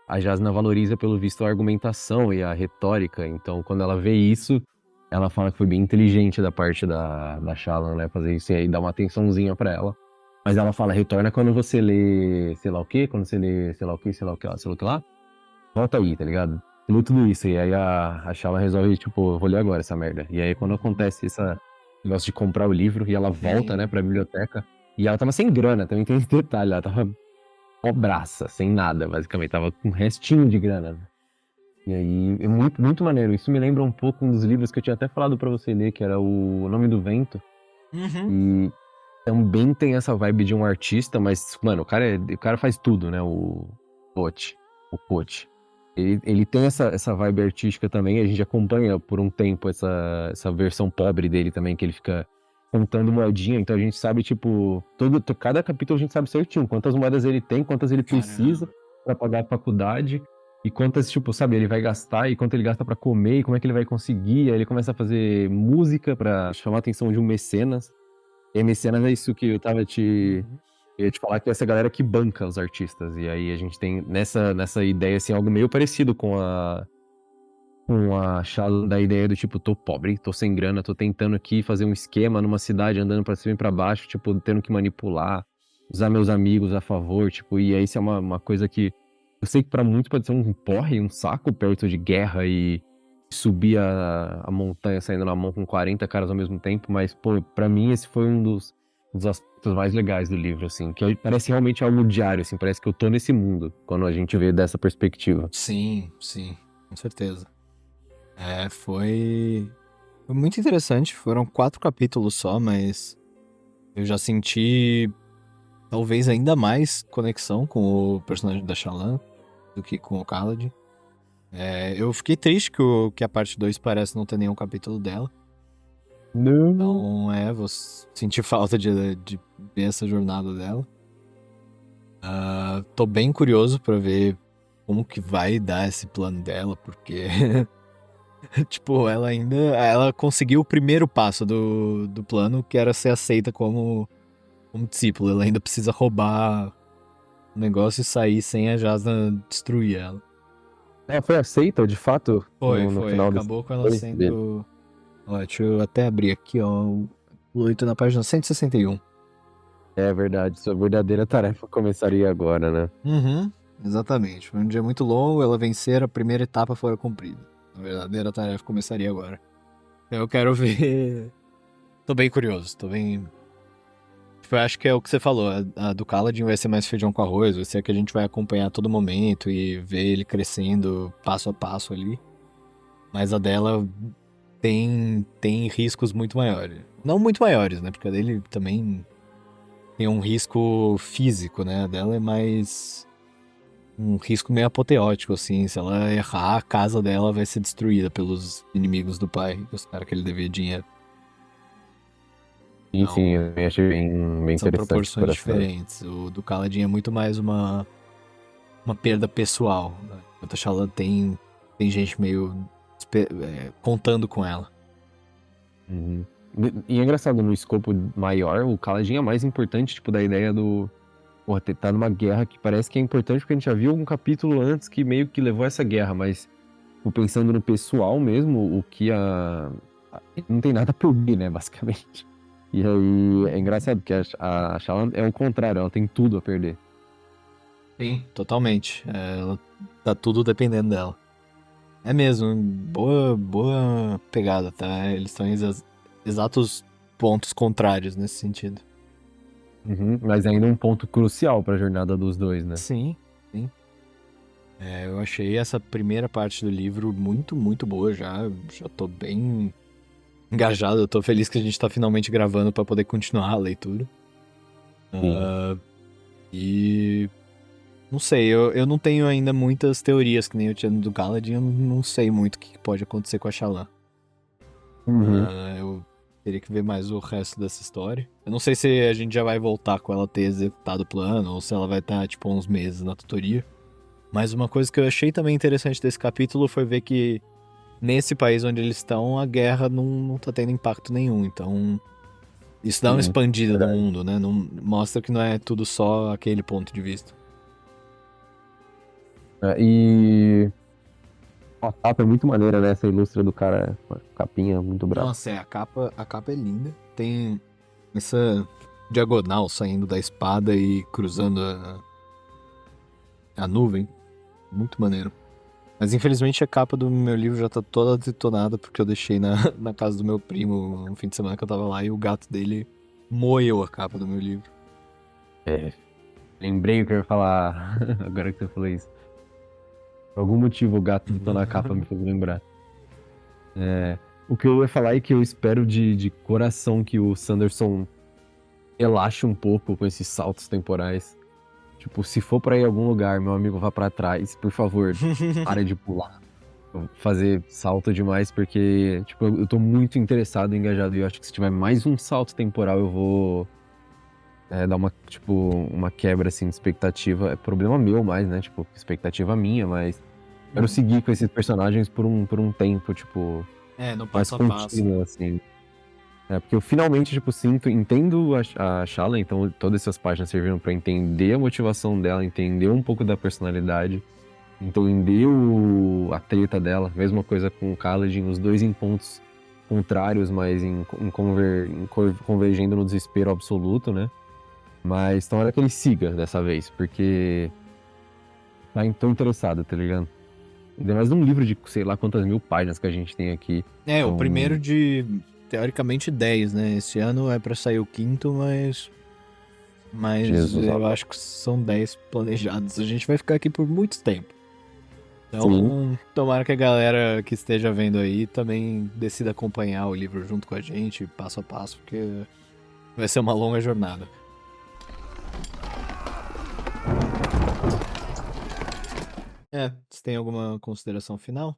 a Jasna valoriza, pelo visto, a argumentação e a retórica, então quando ela vê isso, ela fala que foi bem inteligente da parte da Shallan, né, fazer isso e aí dá uma atençãozinha pra ela. Mas ela fala, retorna quando você lê sei lá o quê, quando você lê sei lá o quê, sei lá o que lá, sei lá o que lá, volta aí, tá ligado? Lê tudo isso, e aí a Shallan resolve, tipo, vou ler agora essa merda. E aí quando acontece esse negócio de comprar o livro, e ela volta, né, Sim. pra biblioteca, e ela tava sem grana, também tem esse detalhe, ela tava pobraça, sem nada, basicamente, tava com um restinho de grana. E aí, é muito, muito maneiro. Isso me lembra um pouco um dos livros que eu tinha até falado pra você ler, que era O Nome do Vento, Uhum. e também tem essa vibe de um artista, mas, mano, o cara faz tudo, né? Pote. O Pote. Ele tem essa vibe artística também. A gente acompanha por um tempo essa versão pobre dele também, que ele fica contando moedinha. Então a gente sabe, tipo, cada capítulo a gente sabe certinho quantas moedas ele tem, quantas ele precisa Caramba. pra pagar a faculdade. E quantas, tipo, sabe, ele vai gastar e quanto ele gasta pra comer e como é que ele vai conseguir. Aí ele começa a fazer música pra chamar a atenção de um mecenas. E mecenas é isso que Uhum. eu ia te falar, que é essa galera que banca os artistas. E aí a gente tem nessa ideia, assim, algo meio parecido com a Shallow, da ideia do tipo, tô pobre, tô sem grana, tô tentando aqui fazer um esquema numa cidade, andando pra cima e pra baixo, tipo, tendo que manipular, usar meus amigos a favor, tipo, e aí isso é uma coisa que eu sei que pra muitos pode ser um porre, um saco perto de guerra e subir a montanha saindo na mão com 40 caras ao mesmo tempo, mas, pô, pra mim esse foi um dos aspectos mais legais do livro, assim, que parece realmente algo diário, assim, parece que eu tô nesse mundo, quando a gente vê dessa perspectiva. Sim, sim, com certeza. Foi muito interessante. Foram 4 capítulos só, mas eu já senti talvez ainda mais conexão com o personagem da Shallan do que com o Khaled. Eu fiquei triste que a parte 2 parece não ter nenhum capítulo dela. Não. Então, vou sentir falta de ver essa jornada dela. Tô bem curioso pra ver como que vai dar esse plano dela, porque, tipo, ela conseguiu o primeiro passo do plano, que era ser aceita como discípulo. Ela ainda precisa roubar o negócio e sair sem a Jasna destruir ela. Foi aceita, de fato, no Foi. final desse Acabou com ela dois dele. sendo. Ó, deixa eu até abrir aqui, ó. O Luito na página 161. É verdade, sua verdadeira tarefa começaria agora, né? Uhum, exatamente. Foi um dia muito longo, ela vencer, a primeira etapa fora cumprida. A verdadeira tarefa começaria agora. Eu quero ver. Tô bem curioso, tô bem. Tipo, eu acho que é o que você falou. A do Kaladin vai ser mais feijão com arroz, vai ser a que a gente vai acompanhar a todo momento e ver ele crescendo passo a passo ali. Mas a dela tem riscos muito maiores. Não muito maiores, né? Porque a dele também tem um risco físico, né? A dela é mais um risco meio apoteótico, assim. Se ela errar, a casa dela vai ser destruída pelos inimigos do pai, os caras que ele devia dinheiro. Sim, sim, Então, eu também achei bem são interessante por proporções essa. diferentes. O do Kaladin é muito mais uma perda pessoal, né? Enquanto a Shallan tem gente meio contando com ela. Uhum. E é engraçado, no escopo maior, o Kaladin é mais importante, tipo, da ideia do. Porra, tá numa guerra que parece que é importante porque a gente já viu um capítulo antes que meio que levou essa guerra, mas, tipo, pensando no pessoal mesmo, o que Ele não tem nada a perder, né, basicamente. E aí é engraçado, porque a Shallan é o contrário, ela tem tudo a perder. Sim, totalmente. Tá tudo dependendo dela. É mesmo, boa pegada, tá? Eles estão em exatos pontos contrários nesse sentido. Uhum, mas ainda um ponto crucial pra jornada dos dois, né? Sim, sim. Eu achei essa primeira parte do livro muito, muito boa já. Já tô bem engajado. Eu tô feliz que a gente tá finalmente gravando pra poder continuar a leitura. Sim. E não sei, eu não tenho ainda muitas teorias que nem eu tinha do Galadin. Eu não sei muito o que pode acontecer com a Shallan. Uhum. Eu teria que ver mais o resto dessa história. Eu não sei se a gente já vai voltar com ela ter executado o plano ou se ela vai estar, tipo, uns meses na tutoria. Mas uma coisa que eu achei também interessante desse capítulo foi ver que nesse país onde eles estão, a guerra não tá tendo impacto nenhum. Então, isso dá uma Sim, expandida no verdade. mundo, né? Não, mostra que não é tudo só aquele ponto de vista. E a capa é muito maneira, né? Essa ilustra do cara, com a capinha muito brava. Nossa, a capa é linda. Tem essa diagonal saindo da espada e cruzando a nuvem. Muito maneiro. Mas infelizmente a capa do meu livro já tá toda detonada porque eu deixei na casa do meu primo no fim de semana que eu tava lá e o gato dele moeu a capa do meu livro. É, lembrei o que eu ia falar agora que você falou isso. Por algum motivo o gato botou na capa me fez lembrar. O que eu ia falar é que eu espero de coração que o Sanderson relaxe um pouco com esses saltos temporais. Tipo, se for pra ir a algum lugar, meu amigo, vá pra trás, por favor, para de pular. Fazer salto demais, porque, tipo, eu tô muito interessado e engajado. E eu acho que se tiver mais um salto temporal, eu vou dar uma, tipo, uma quebra, assim, de expectativa. É problema meu mais, né? Tipo, expectativa minha, mas quero seguir com esses personagens por um tempo, tipo, No mais passo a passo, né? contínuo, assim. Porque eu finalmente, tipo, entendo a Shala, então todas essas páginas serviram pra entender a motivação dela, entender um pouco da personalidade, entender a treta dela. Mesma coisa com o Kaladin, os dois em pontos contrários, mas convergendo no desespero absoluto, né? Mas então hora que ele siga dessa vez, porque tô interessado, tá ligado? Ainda mais num livro de sei lá quantas mil páginas que a gente tem aqui. O primeiro Então, de, teoricamente, 10, né? Esse ano é pra sair o quinto, mas Jesus, eu ó. acho que são 10 planejados. A gente vai ficar aqui por muito tempo. Sim. Então, tomara que a galera que esteja vendo aí também decida acompanhar o livro junto com a gente, passo a passo, porque vai ser uma longa jornada. Você tem alguma consideração final?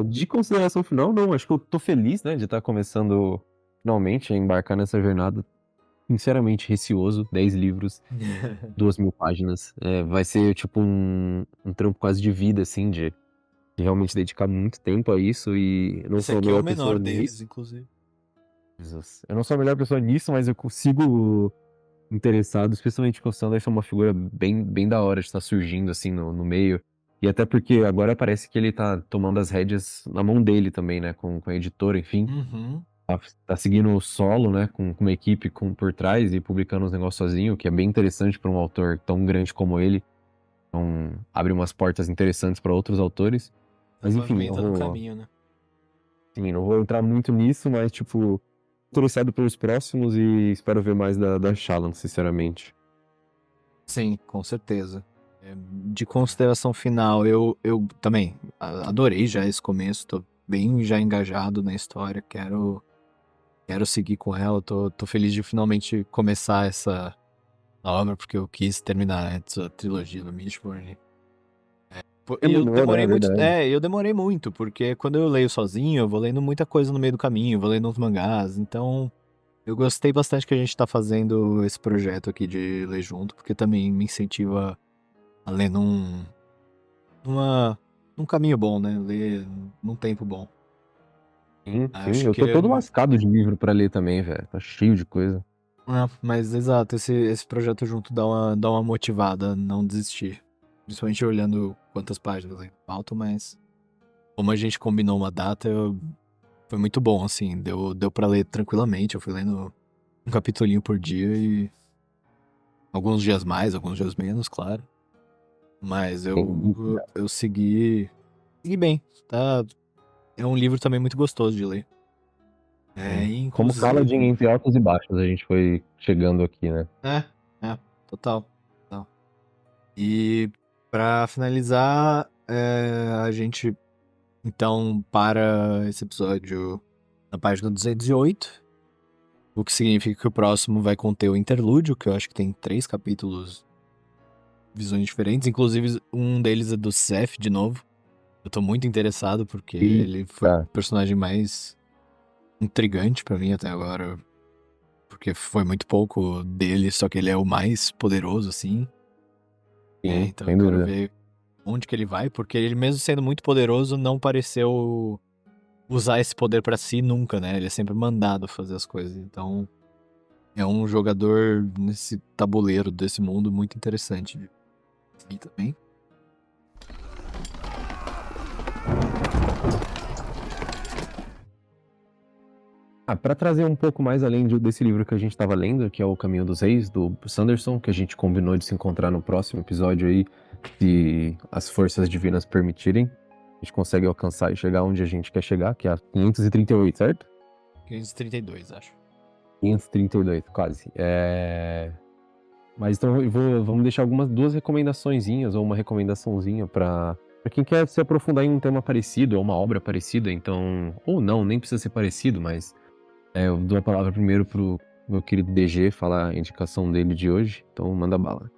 De consideração final, não. Acho que eu tô feliz, né, de estar começando finalmente a embarcar nessa jornada. Sinceramente, receoso. 10 livros, 2.000 páginas. Vai ser tipo um trampo quase de vida, assim, de realmente dedicar muito tempo a isso. E eu não Esse sou a aqui é o melhor menor pessoa deles, nisso. inclusive. Jesus. Eu não sou a melhor pessoa nisso, mas eu consigo interessado, especialmente com o Sander ser uma figura bem, bem da hora de estar surgindo assim no meio. E até porque agora parece que ele tá tomando as rédeas na mão dele também, né? Com a editora, enfim. Uhum. Tá seguindo o solo, né? Com uma equipe por trás e publicando os negócios sozinho, o que é bem interessante para um autor tão grande como ele. Então, abre umas portas interessantes para outros autores. Tá Mas enfim, pavimentando o caminho, né? não vou entrar muito nisso, mas tipo, interessado pelos próximos e espero ver mais da Shallan, sinceramente. Sim, com certeza. De consideração final, eu também adorei já esse começo, tô bem já engajado na história, quero seguir com ela, tô feliz de finalmente começar essa obra, porque eu quis terminar essa trilogia do Mistborn. E eu Terminou, né? demorei É muito, verdade. eu demorei muito, porque quando eu leio sozinho, eu vou lendo muita coisa no meio do caminho, vou lendo uns mangás, então eu gostei bastante que a gente tá fazendo esse projeto aqui de ler junto, porque também me incentiva a ler numa, num caminho bom, né? Ler num tempo bom. Sim, sim. Acho Eu que tô todo lascado de livro pra ler também, velho. Tá cheio de coisa. mas exato, esse projeto junto dá uma motivada a não desistir. Principalmente olhando quantas páginas ainda faltam, mas como a gente combinou uma data, foi muito bom, assim, deu pra ler tranquilamente. Eu fui lendo um capitulinho por dia e alguns dias mais, alguns dias menos, claro. Mas eu segui bem, tá? É um livro também muito gostoso de ler. Como Saladin, Inclusive. entre altos e baixos, a gente foi chegando aqui, né? Total, total. E pra finalizar, a gente então para esse episódio na página 208, o que significa que o próximo vai conter o interlúdio, que eu acho que tem 3 capítulos, visões diferentes, inclusive um deles é do Seth de novo. Eu tô muito interessado porque E, ele foi o tá, personagem mais intrigante pra mim até agora, porque foi muito pouco dele, só que ele é o mais poderoso, assim. sim, Então eu sem quero dúvida. ver onde que ele vai, porque ele mesmo sendo muito poderoso, não pareceu usar esse poder pra si nunca, né? Ele é sempre mandado fazer as coisas. Então é um jogador nesse tabuleiro desse mundo muito interessante de seguir também. Para trazer um pouco mais além desse livro que a gente estava lendo, que é O Caminho dos Reis, do Sanderson, que a gente combinou de se encontrar no próximo episódio aí, se as forças divinas permitirem, a gente consegue alcançar e chegar onde a gente quer chegar, que é a 538, certo? 532, acho. 532, quase. Mas então vamos deixar duas recomendaçõezinhas ou uma recomendaçãozinha para quem quer se aprofundar em um tema parecido ou uma obra parecida, então, ou não, nem precisa ser parecido, mas eu dou a palavra primeiro pro meu querido DG falar a indicação dele de hoje, então manda bala.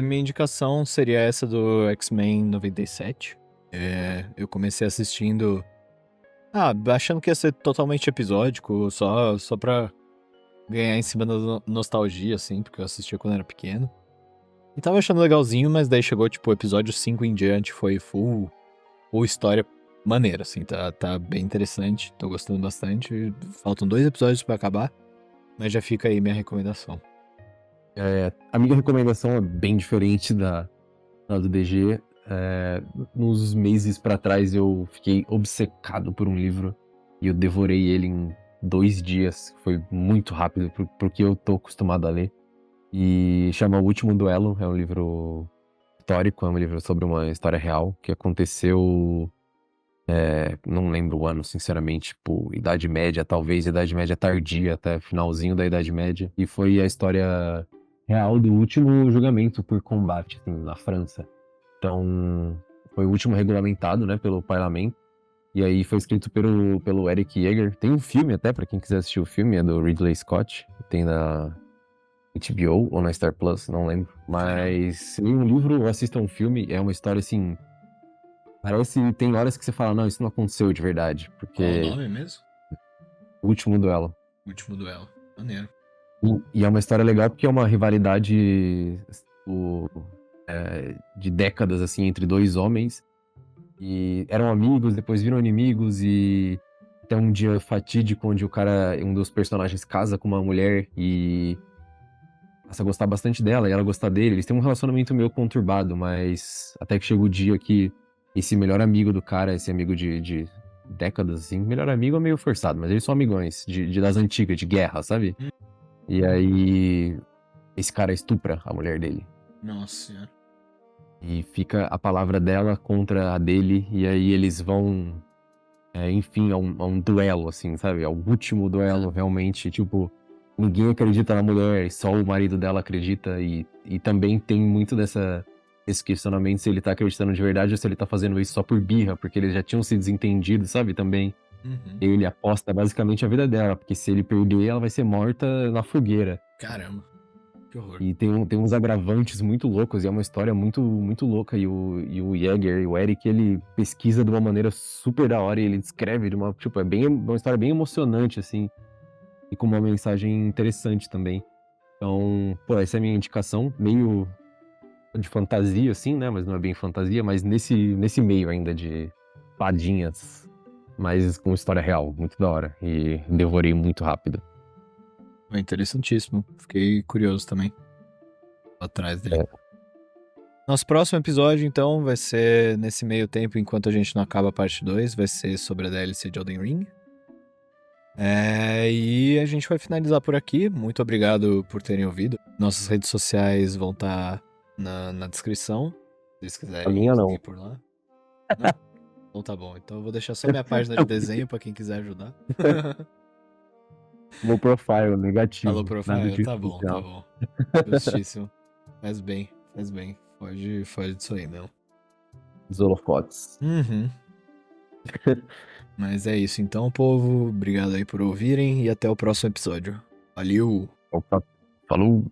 Minha indicação seria essa do X-Men 97. Eu comecei assistindo. Achando que ia ser totalmente episódico, só pra ganhar em cima da nostalgia, assim, porque eu assistia quando era pequeno. E tava achando legalzinho, mas daí chegou, tipo, o episódio 5 em diante, foi full história maneira, assim, tá bem interessante, tô gostando bastante. Faltam 2 episódios pra acabar, mas já fica aí minha recomendação. A minha recomendação é bem diferente da do DG. Nos meses pra trás eu fiquei obcecado por um livro e eu devorei ele em 2 dias. Foi muito rápido pro que eu tô acostumado a ler. E chama O Último Duelo, é um livro histórico, é um livro sobre uma história real que aconteceu, não lembro o ano, sinceramente, tipo, Idade Média, talvez Idade Média tardia, até finalzinho da Idade Média. E foi a história real do último julgamento por combate, assim, na França. Então, foi o último regulamentado, né, pelo parlamento. E aí foi escrito pelo Eric Yeager. Tem um filme até, pra quem quiser assistir o filme, é do Ridley Scott. Tem na HBO ou na Star Plus, não lembro. Mas se lê um livro ou assista um filme, é uma história assim. Parece. Tem horas que você fala, não, isso não aconteceu de verdade. Qual o Porque. nome mesmo? O último duelo. Último Duelo. Maneiro. E é uma história legal porque é uma rivalidade de décadas, assim, entre dois homens. E eram amigos, depois viram inimigos e até um dia fatídico onde um dos personagens casa com uma mulher e passa a gostar bastante dela e ela gostar dele. Eles têm um relacionamento meio conturbado, mas até que chega o dia que esse melhor amigo do cara, esse amigo de décadas, assim, melhor amigo é meio forçado, mas eles são amigões das antigas, de guerra, sabe? E aí esse cara estupra a mulher dele. Nossa senhora. E fica a palavra dela contra a dele, e aí eles vão, enfim, a um duelo, assim, sabe? Ao último duelo, realmente, tipo, ninguém acredita na mulher, só o marido dela acredita, e também tem muito esse questionamento se ele tá acreditando de verdade ou se ele tá fazendo isso só por birra, porque eles já tinham se desentendido, sabe? Também. Uhum. Ele aposta basicamente a vida dela, porque se ele perder, ela vai ser morta na fogueira. Caramba. Que horror. E tem uns agravantes muito loucos, e é uma história muito, muito louca. E o Jäger, e o Eric, ele pesquisa de uma maneira super da hora, e ele descreve de uma, tipo, uma história bem emocionante, assim, e com uma mensagem interessante também. Então, pô, essa é a minha indicação, meio de fantasia, assim, né? Mas não é bem fantasia, mas nesse meio ainda de fadinhas, mas com história real, muito da hora. E devorei muito rápido. É interessantíssimo. Fiquei curioso também. Atrás dele. Nosso próximo episódio, então, vai ser nesse meio tempo, enquanto a gente não acaba a parte 2, vai ser sobre a DLC de Elden Ring. E a gente vai finalizar por aqui. Muito obrigado por terem ouvido. Nossas redes sociais vão estar na descrição, se vocês A quiserem minha não. seguir por lá. Não? Então tá bom. Então eu vou deixar só minha página de desenho pra quem quiser ajudar. Low profile, negativo. Falou, Nada profile? de Tá bom, tá social. bom. Justíssimo. Faz bem, faz bem. Foge disso aí, não. Os holofotes. Uhum. Mas é isso então, povo. Obrigado aí por ouvirem e até o próximo episódio. Valeu! Opa, falou!